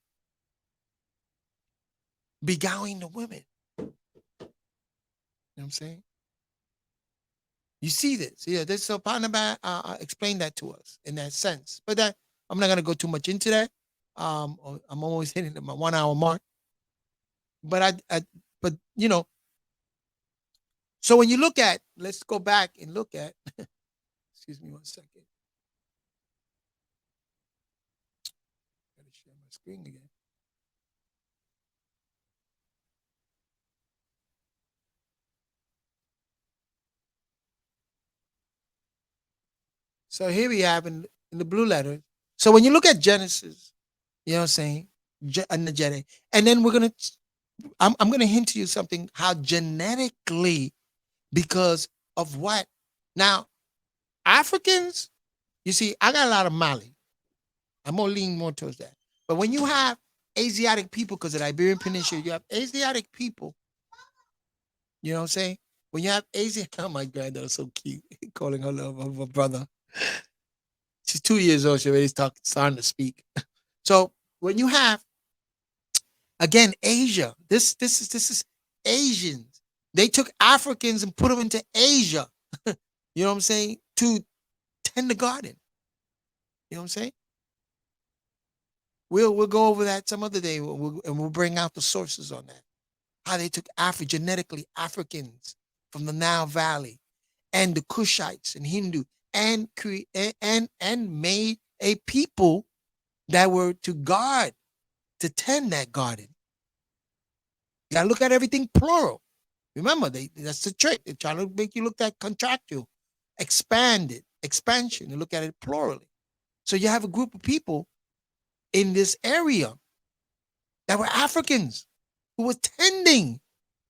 beguiling the women. You know what I'm saying? You see this. Yeah, this so Panama explained that to us in that sense. But that I'm not gonna go too much into that. I'm always hitting my 1 hour mark. But but you know, so when you look at, let's go back and look at, excuse me 1 second. Gotta share my screen again. So here we have in the blue letter. So when you look at Genesis, you know what I'm saying? Energetic. And then I'm gonna hint to you something, how genetically, because of what? Now, Africans, you see, I got a lot of Mali. I'm gonna lean more towards that. But when you have Asiatic people, because of the Iberian Peninsula, you have Asiatic people, you know what I'm saying? When you have Asian, oh my granddaughter is so cute, calling her love of a brother. She's 2 years old, she already starting to speak. So when you have, again, Asia, this is Asians. They took Africans and put them into Asia. You know what I'm saying? To tend the garden. You know what I'm saying? We'll go over that some other day, and we'll bring out the sources on that. How they took genetically Africans from the Nile Valley and the Kushites and Hindu and made a people that were to guard, to tend that garden. You gotta look at everything plural. Remember, that's the trick. They're trying to make you look at contractual. expansion, and look at it plurally. So you have a group of people in this area that were Africans who were tending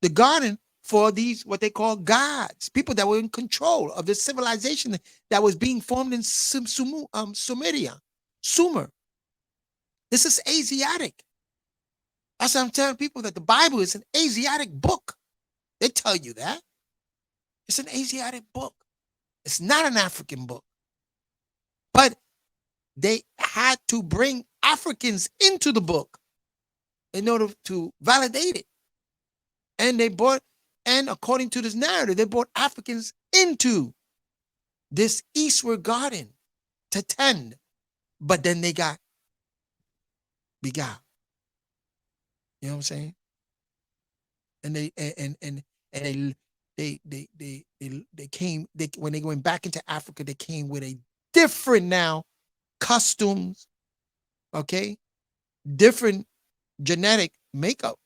the garden for these what they call gods, people that were in control of this civilization that was being formed in Sumeria, Sumer. This is Asiatic. That's why I'm telling people that the Bible is an Asiatic book. They tell you that. It's an Asiatic book. It's not an African book. But they had to bring Africans into the book in order to validate it. And according to this narrative, they brought Africans into this eastward garden to tend. But then they got beguiled. You know what I'm saying? And they came, when they went back into Africa, they came with a different now customs, okay? Different genetic makeup.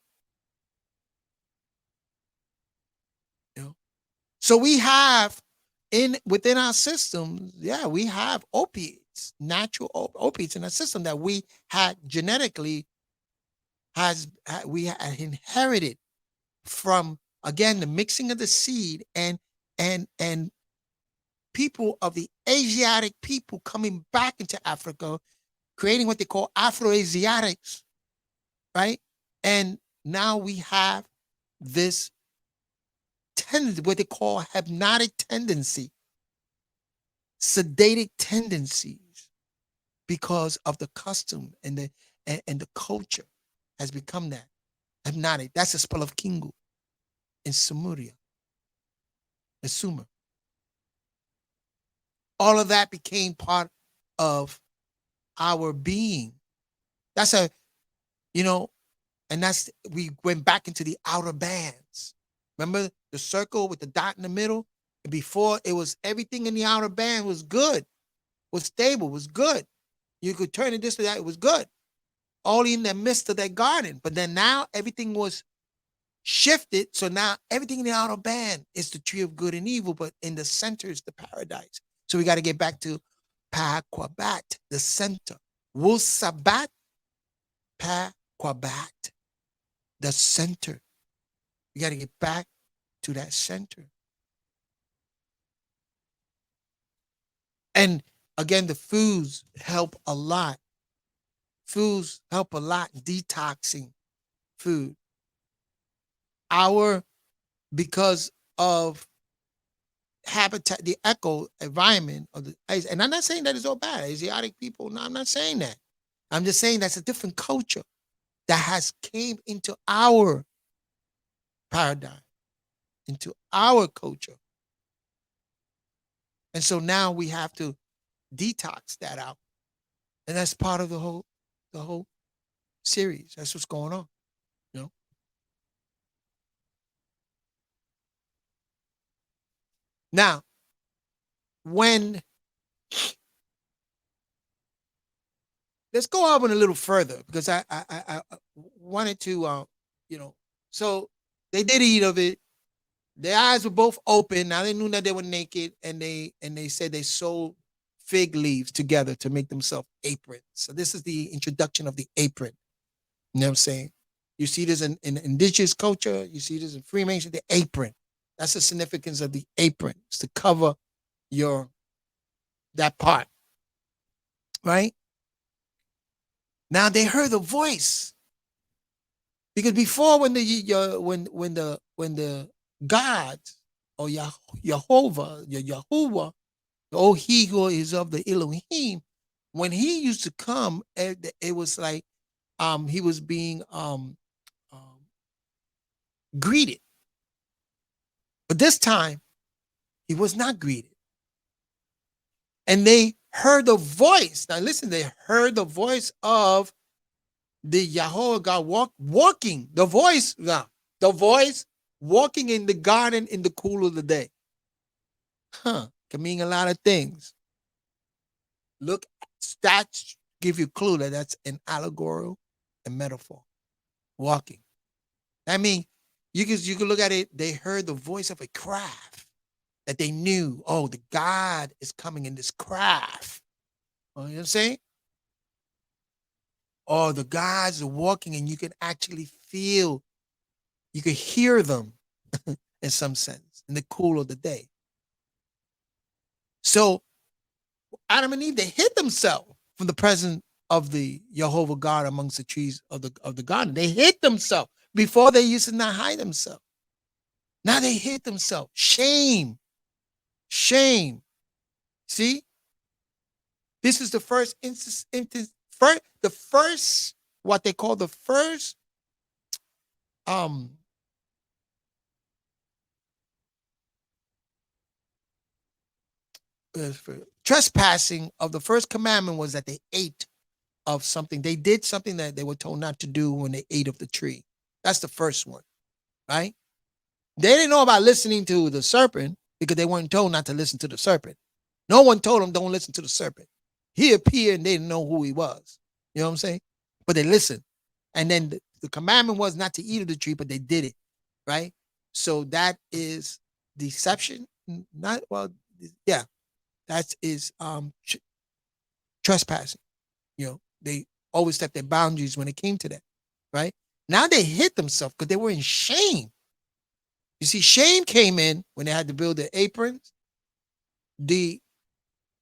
You know? So we have within our systems, yeah, we have opiates, natural opiates in our system that we had genetically we had inherited from, again, the mixing of the seed and people of the Asiatic people coming back into Africa, creating what they call Afro-Asiatics, right? And now we have this tendency, what they call hypnotic tendency, sedated tendencies, because of the custom and the culture has become that hypnotic. That's the spell of Kingu in Sumeria, the Sumer. All of that became part of our being. That's and we went back into the outer bands. Remember the circle with the dot in the middle? Before, it was everything in the outer band was good, was stable, was good. You could turn it this to that, it was good. Only in the midst of that garden. But then now everything was shifted. So now everything in the outer band is the tree of good and evil, but in the center is the paradise. So we got to get back to Pa-Quabat, the center. Wusabat, Pa-Quabat, the center. We got to get back to that center. And again, the foods help a lot. Foods help a lot detoxing food. Because of habitat, the eco environment of the, and I'm not saying that it's all bad. Asiatic people, no, I'm not saying that. I'm just saying that's a different culture that has came into our paradigm, into our culture. And so now we have to detox that out. And that's part of the whole series. That's what's going on, you know. Now, when let's go on a little further, because I wanted to so they did eat of it. Their eyes were both open. Now they knew that they were naked, and they said they sewed fig leaves together to make themselves aprons. So this is the introduction of the apron. You know what I'm saying? You see this in indigenous culture. You see this in Freemason. The apron. That's the significance of the apron. It's to cover that part, right? Now they heard a voice, because before, when the gods, or Yahovah, Yahuwah, oh, he who is of the Elohim, when he used to come, it was like he was being greeted. But this time, he was not greeted. And they heard the voice. Now listen, they heard the voice of the Yahweh God walking. The voice walking in the garden in the cool of the day. Can mean a lot of things. Look, stats give you a clue that that's an allegorical and metaphor. Walking. I mean, you can look at it. They heard the voice of a craft. that they knew, oh, the God is coming in this craft. You know what I'm saying? Or the gods are walking and you can actually feel, you can hear them in some sense in the cool of the day. So Adam and Eve, they hid themselves from the presence of the Jehovah God amongst the trees of the garden. They hid themselves. Before they used to not hide themselves. Now they hid themselves. Shame. Shame. See? This is the first instance, the first, what they call the first um trespassing of the first commandment was that they ate of something. They did something that they were told not to do when they ate of the tree. That's the first one, right? They didn't know about listening to the serpent because they weren't told not to listen to the serpent. No one told them don't listen to the serpent. He appeared and they didn't know who he was. You know what I'm saying? But they listened. And then the commandment was not to eat of the tree, but they did it, right? So that is deception. Not well, yeah, that is trespassing. You know, they always set their boundaries when it came to that, right? Now they hit themselves because they were in shame. You see, shame came in when they had to build their aprons. The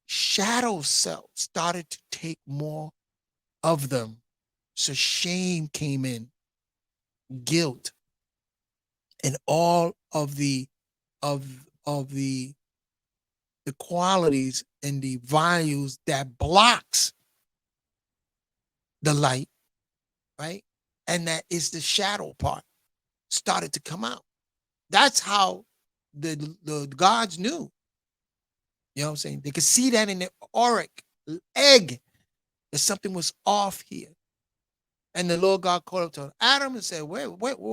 shadow self started to take more of them. So shame came in, guilt, and all of the qualities and the values that blocks the light, right? And that is the shadow part started to come out. That's how the gods knew. You know what I'm saying? They could see that in the auric egg that something was off here. And the Lord God called up to Adam and said, where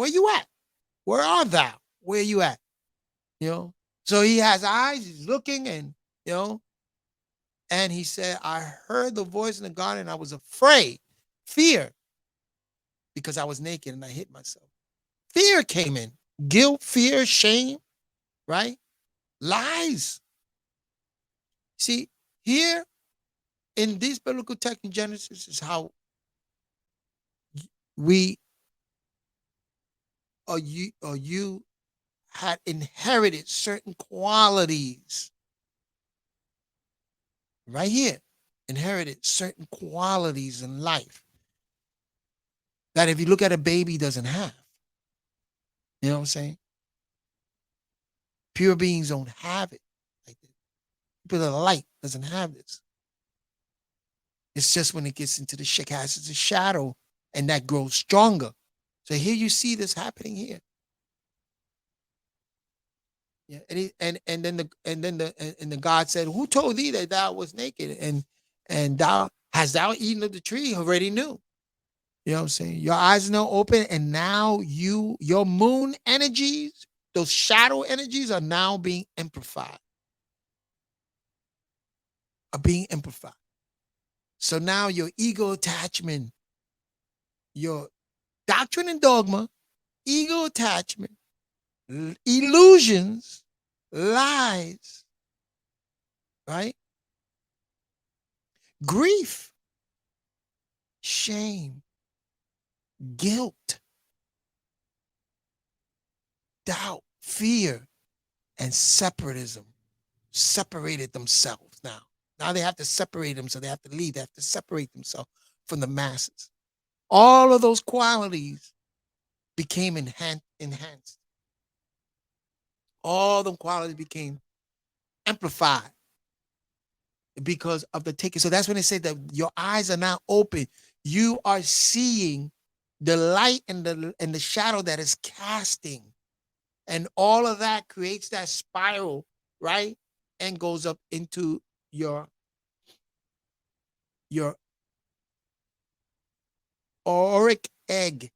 you at? Where art thou? Where you at? You know? So he has eyes, he's looking, and you know, and he said, I heard the voice in the garden, and I was afraid, fear, because I was naked and I hid myself. Fear came in. Guilt, fear, shame, right? Lies. See, here in this biblical text in Genesis is how we or you had inherited certain qualities right here, inherited certain qualities in life that if you look at a baby doesn't have. You know what I'm saying? Pure beings don't have it like this. People of the light doesn't have this. It's just when it gets into the has it's a shadow and that grows stronger. So here you see this happening here. Yeah, and the God said, "Who told thee that thou was naked? And thou hast thou eaten of the tree? Already knew." You know what I'm saying? Your eyes are now open, and now your moon energies, those shadow energies, are now being amplified. Are being amplified. So now your ego attachment, your doctrine and dogma, ego attachment, illusions, lies, right? Grief, shame, guilt, doubt, fear, and separatism separated themselves now. Now they have to separate them, so they have to leave. They have to separate themselves from the masses. All of those qualities became enhanced. All the qualities became amplified because of the taking. So that's when they say that your eyes are now open. You are seeing the light and the shadow that is casting. And all of that creates that spiral, right? And goes up into your auric egg,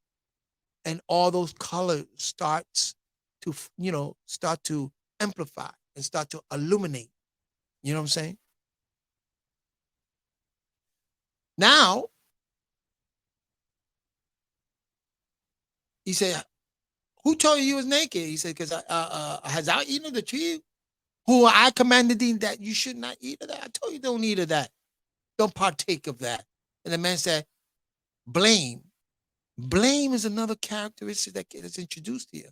and all those colors starts to start to amplify and start to illuminate. You know what I'm saying? Now he said, "Who told you was naked?" He said, "Because has thou eaten of the tree Who I commanded thee that you should not eat of that? I told you don't eat of that. Don't partake of that. And the man said, blame. Blame is another characteristic that is introduced here.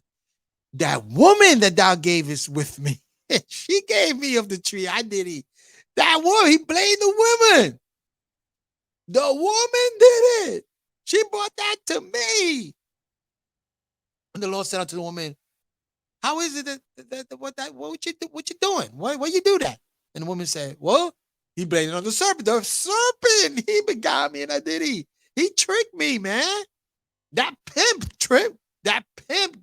That woman that thou gavest with me, she gave me of the tree. I did eat. That woman, he blamed the woman. The woman did it. She brought that to me. And the Lord said unto the woman, how is it what you doing? Why you do that? And the woman said, well, he blamed it on the serpent. The serpent, he beguiled me and I did eat. He tricked me, man. That pimp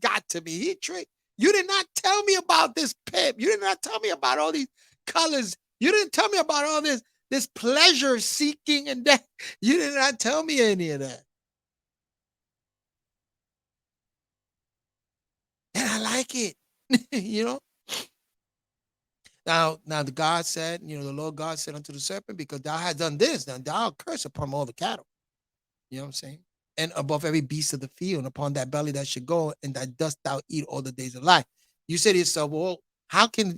got to me. He tricked. You did not tell me about this pimp. You did not tell me about all these colors. You didn't tell me about all this pleasure seeking and that. You did not tell me any of that. And I like it. you know. Now the God said, the Lord God said unto the serpent, because thou hast done this, now thou curse upon all the cattle. You know what I'm saying? And above every beast of the field, and upon that belly that should go, and that dust thou eat all the days of life. You say to yourself, well, how can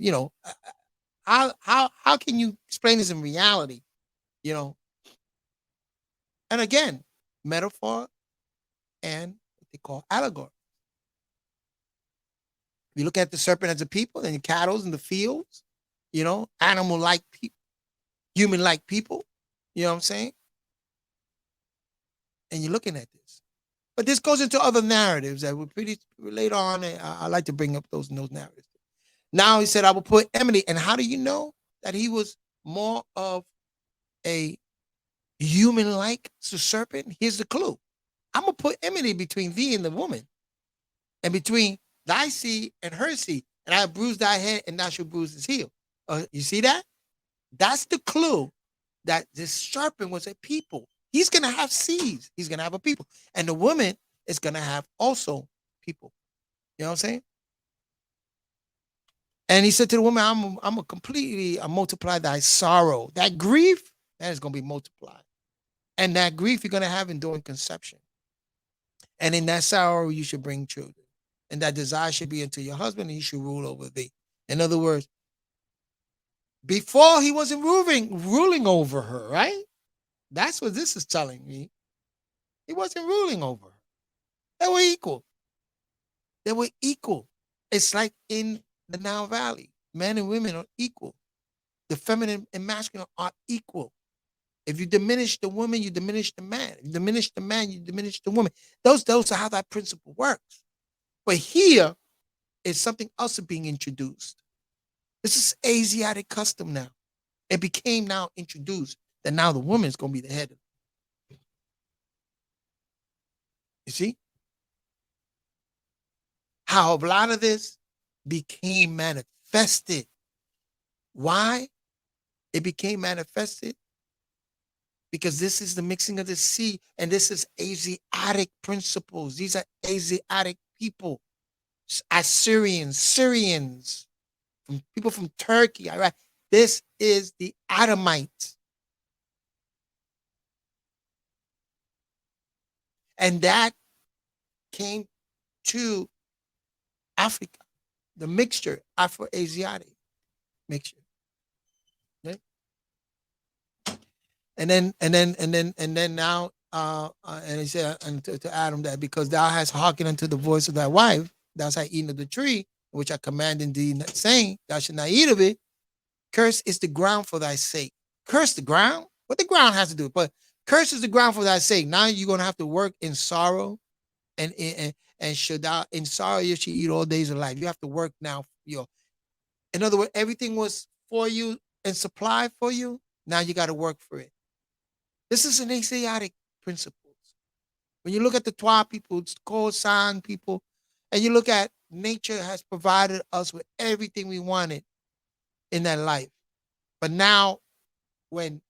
how can you explain this in reality? You know, and again, metaphor and what they call allegory. You look at the serpent as a people and the cattle in the fields, animal-like people, human-like people. You know what I'm saying? And you're looking at this. But this goes into other narratives that we're pretty later on. I like to bring up those narratives. Now he said, I will put enmity. And how do you know that he was more of a human-like serpent? Here's the clue. I'm going to put enmity between thee and the woman, and between thy seed and her seed. And I bruise thy head, and thou shalt bruise his heel. You see that? That's the clue that this serpent was a people. He's going to have seeds. He's going to have a people. And the woman is going to have also people. You know what I'm saying? And he said to the woman, I'm going to completely multiply thy sorrow. That grief, that is going to be multiplied. And that grief you're going to have during conception. And in that sorrow, you should bring children. And that desire should be unto your husband, and he should rule over thee. In other words, before he wasn't ruling over her, right? That's what this is telling me. He wasn't ruling over her. They were equal. They were equal. It's like in the Nile Valley. Men and women are equal. The feminine and masculine are equal. If you diminish the woman, you diminish the man. If you diminish the man, you diminish the woman. Those are how that principle works. But here is something else being introduced. This is Asiatic custom now. It became now introduced that now the woman is going to be the head. You see? How a lot of this became manifested. Why? It became manifested because this is the mixing of the sea, and this is Asiatic principles. These are Asiatic people, Assyrians, Syrians, people from Turkey. All right, this is the Adamites, and that came to Africa, the mixture, Afro-Asiatic mixture. Okay? And then now, and he said to Adam that because thou hast hearkened unto the voice of thy wife, thou hast eaten of the tree, which I commanded thee, saying, thou shalt not eat of it. Curse is the ground for thy sake. Curse the ground? What the ground has to do? But curse is the ground for thy sake. Now you're going to have to work in sorrow, and should thou in sorrow you should eat all days of life. You have to work now. In other words, everything was for you and supplied for you. Now you got to work for it. This is an Asiatic principles. When you look at the Twa people, it's Khoisan people, and you look at nature has provided us with everything we wanted in that life. But now when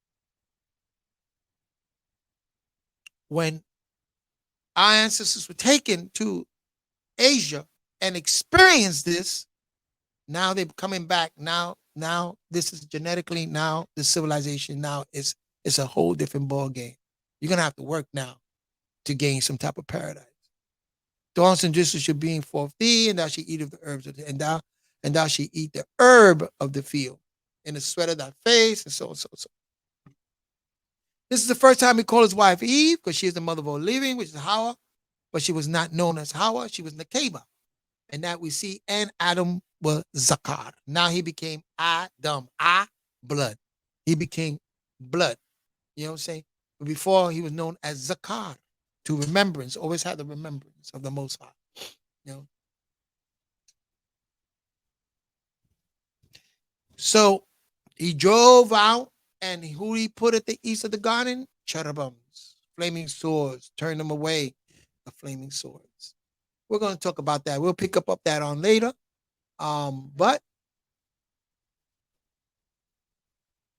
our ancestors were taken to Asia and experienced this, now they're coming back. Now this is genetically, now the civilization now is a whole different ball game. You're gonna have to work now to gain some type of paradise. Thorns and juices should be in forth thee, and thou should eat of the herbs of the, and thou and thou shalt eat the herb of the field, in the sweat of thy face, and so and so and so. This is the first time he called his wife Eve, because she is the mother of all living, which is Hawa, but she was not known as Hawa, she was Nakeba. And that we see, and Adam was Zakar. Now he became Adam, blood. He became blood. You know what I'm saying? But before he was known as Zakar, to remembrance, always had the remembrance of the Most High. You know, so he drove out, and who he put at the east of the garden? Cherubims, flaming swords, turn them away, the flaming swords. We're going to talk about that. We'll pick up that on later. But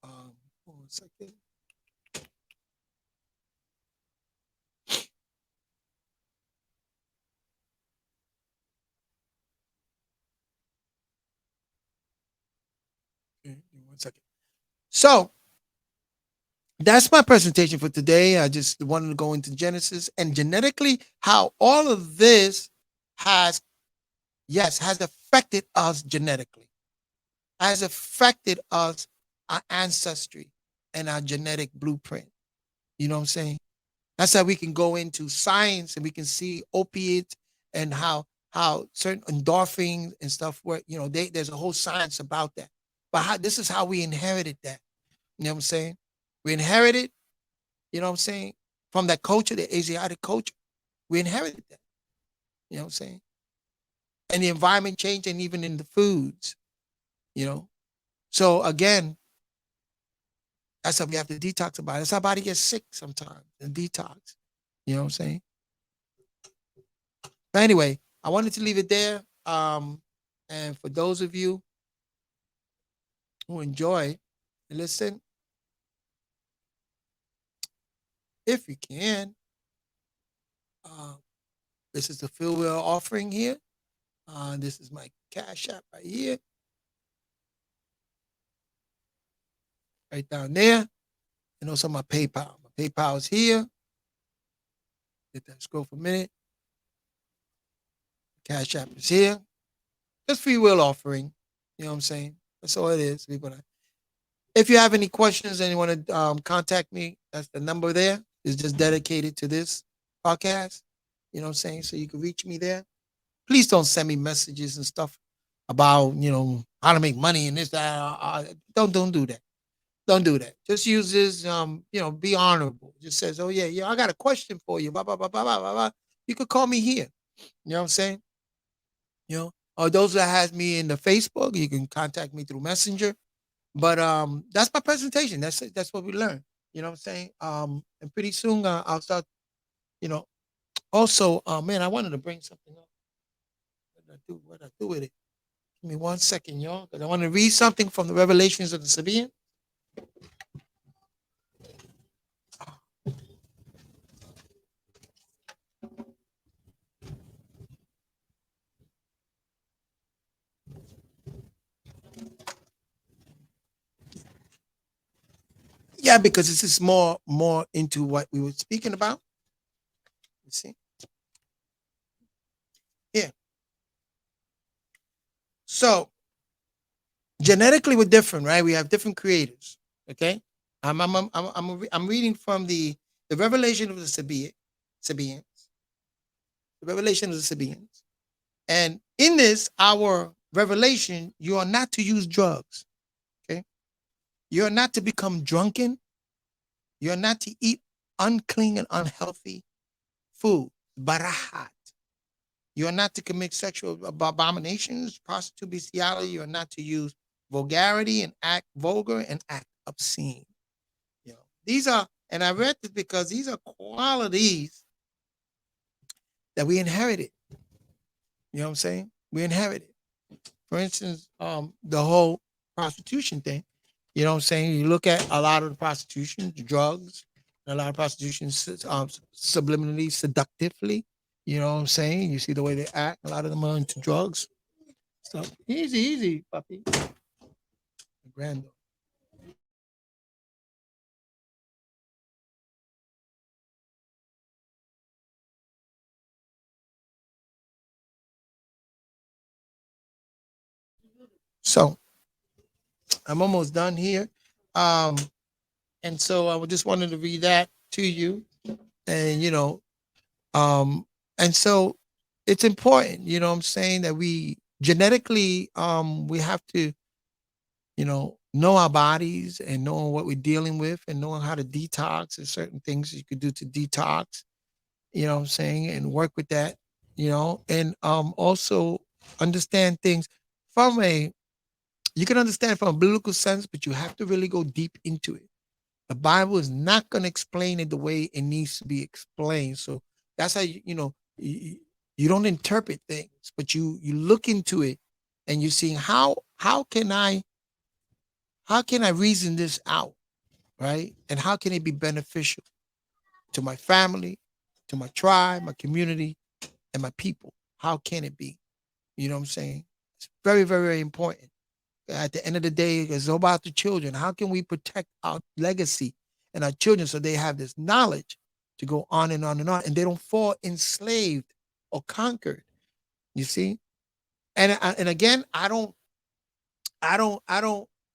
1 second. Okay, 1 second. So that's my presentation for today. I just wanted to go into Genesis and genetically how all of this has, yes, has affected us genetically, has affected us, our ancestry, and our genetic blueprint. You know what I'm saying? That's how we can go into science and we can see opiates and how certain endorphins and stuff work. You know, there's a whole science about that. But this is how we inherited that. You know what I'm saying? We inherited, you know what I'm saying, from that culture, the Asiatic culture. We inherited that. You know what I'm saying? And the environment changed, and even in the foods, you know. So again, that's how we have to detox about it. That's how our body gets sick sometimes and detox. You know what I'm saying? But anyway, I wanted to leave it there. And for those of you who enjoy, listen, if you can, uh, this is the Philwell offering here. This is my Cash App right here, right down there. And also my PayPal. My PayPal is here. Let that scroll for a minute. Cash App is here. Just free will offering. You know what I'm saying? That's all it is. We're gonna. If you have any questions and you want to contact me, that's the number there. It's just dedicated to this podcast. You know what I'm saying? So you can reach me there. Please don't send me messages and stuff about, how to make money and this, that. Don't do that. Don't do that. Just use this, be honorable. Just says, oh yeah, yeah, I got a question for you. Blah, blah, blah, blah, blah, blah, blah. You could call me here. You know what I'm saying? Or those that has me in the Facebook, you can contact me through Messenger. But that's my presentation. That's what we learn. You know what I'm saying? And pretty soon I'll start. You know. Also, man, I wanted to bring something up. What did I do? What did I do with it? Give me 1 second, y'all, because I want to read something from the Revelations of the Sabaean. Yeah, because this is more into what we were speaking about. You see, yeah. So genetically, we're different, right? We have different creators. Okay, I'm reading from the Revelation of the Sabaeans, the Revelation of the Sabaeans, and in this our revelation, you are not to use drugs. Okay, you are not to become drunken. You are not to eat unclean and unhealthy food. Barahat. You are not to commit sexual abominations, prostitute, bestiality. You are not to use vulgarity and act vulgar and act obscene. These are, and I read this because these are qualities that we inherited. You know what I'm saying? We inherited. For instance, the whole prostitution thing. You know what I'm saying? You look at a lot of the prostitution, drugs, and a lot of prostitution subliminally, seductively. You know what I'm saying? You see the way they act. A lot of them are into drugs. So easy, puppy. Granddaughter. I'm almost done here. Um, and so I just wanted to read that to you. And, um, and so it's important, what I'm saying, that we genetically, we have to, know our bodies and know what we're dealing with and knowing how to detox and certain things you could do to detox, what I'm saying, and work with that, and also understand things from a you can understand from a biblical sense, but you have to really go deep into it. The Bible is not going to explain it the way it needs to be explained. So that's how you don't interpret things, but you look into it and you're seeing how can I reason this out, right? And how can it be beneficial to my family, to my tribe, my community, and my people? How can it be? You know what I'm saying? It's very, very, very important. At the end of the day, it's all about the children. How can we protect our legacy and our children so they have this knowledge to go on and on and on, and they don't fall enslaved or conquered? You see, and again, I don't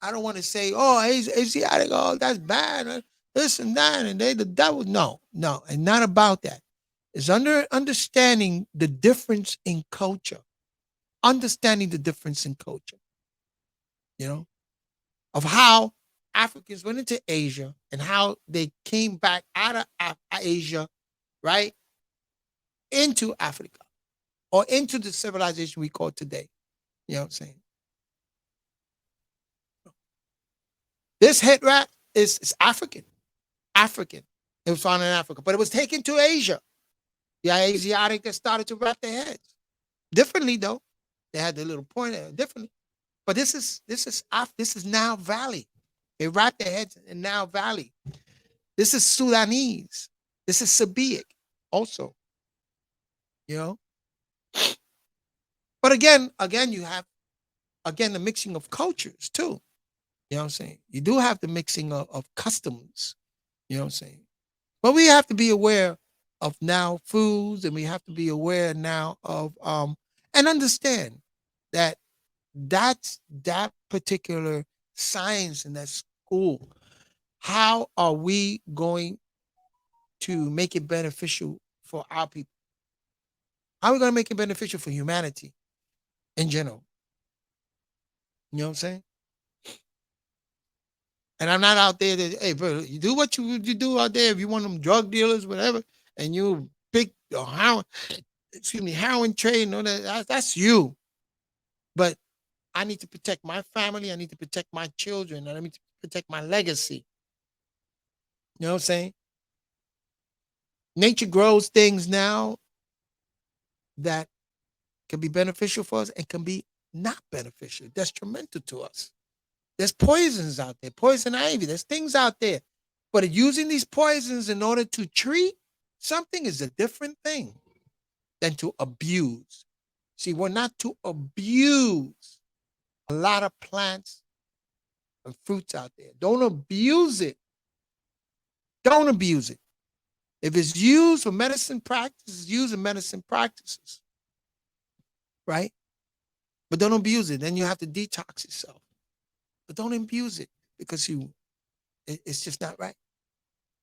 want to say, oh, Asiatic, oh, that's bad, this and that, and they the devil. No, no, and not about that. It's understanding the difference in culture, understanding the difference in culture. You know, of how Africans went into Asia and how they came back out of Asia, right, into Africa or into the civilization we call today. You know what I'm saying? This head wrap is African. African. It was found in Africa, but it was taken to Asia. The Asiatic that started to wrap their heads differently, though. They had the little point differently. But this is Nile Valley. They wrapped their heads in Nile Valley. This is Sudanese. This is Sabiic also, you know. But again, you have the mixing of cultures too. You know what I'm saying? You do have the mixing of customs, you know what I'm saying? But we have to be aware of now foods, and we have to be aware now of and understand that that particular science in that school. How are we going to make it beneficial for our people? How are we going to make it beneficial for humanity in general? You know what I'm saying? And I'm not out there that, hey, bro, you do what you do out there. If you want them drug dealers, whatever, and you big heroin trade and all that's you. But I need to protect my family. I need to protect my children. And I need to protect my legacy. You know what I'm saying? Nature grows things now that can be beneficial for us and can be not beneficial, detrimental to us. There's poisons out there, poison ivy. There's things out there. But using these poisons in order to treat something is a different thing than to abuse. See, we're not to abuse a lot of plants and fruits out there. Don't abuse it. Don't abuse it. If it's used for medicine practices, use in medicine practices, right? But don't abuse it. Then you have to detox yourself. But don't abuse it because it's just not right.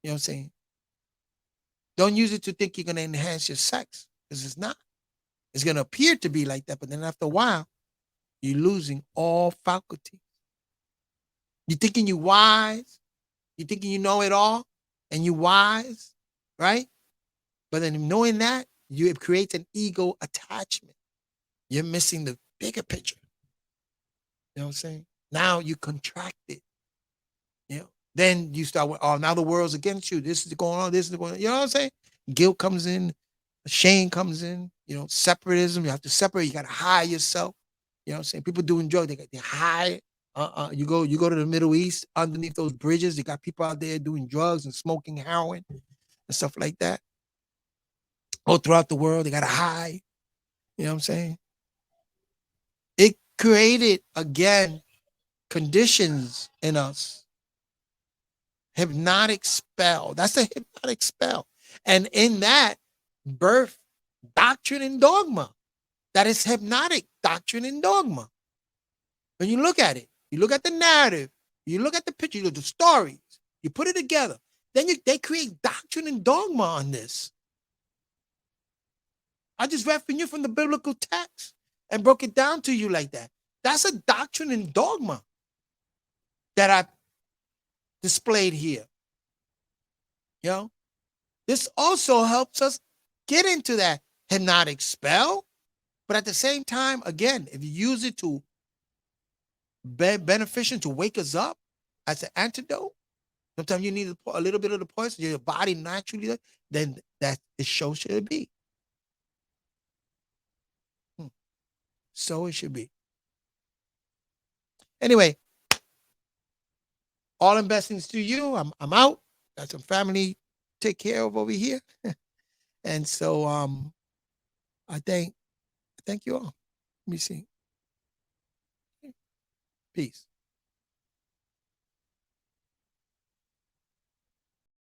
You know what I'm saying? Don't use it to think you're going to enhance your sex because it's not. It's going to appear to be like that, but then after a while, you're losing all faculty. You're thinking you're wise. You're thinking you know it all and you're wise, right? But then knowing that, it creates an ego attachment. You're missing the bigger picture. You know what I'm saying? Now you contract it. You know, then you start with, oh, now the world's against you. This is going on. This is going on. You know what I'm saying? Guilt comes in, shame comes in. Separatism. You have to separate. You got to hide yourself. You know what I'm saying? People doing drugs, they hide. You go to the Middle East, underneath those bridges, you got people out there doing drugs and smoking heroin and stuff like that. All throughout the world, they got to hide. You know what I'm saying? It created again conditions in us. Hypnotic spell. That's a hypnotic spell. And in that, birth doctrine and dogma. That is hypnotic doctrine and dogma. When you look at it, You look at the narrative, you look at the picture, you look at the stories, you put it together. Then they create doctrine and dogma on this. I just read for you from the biblical text and broke it down to you like that. That's a doctrine and dogma that I displayed here. You know, this also helps us get into that hypnotic spell, but at the same time, again, if you use it to be beneficial to wake us up as an antidote, sometimes you need a little bit of the poison, your body naturally, then that it shows should it be. So it should be. Anyway, all in blessings to you. I'm out. Got some family to take care of over here. And so I thank you all. Let me see. Peace.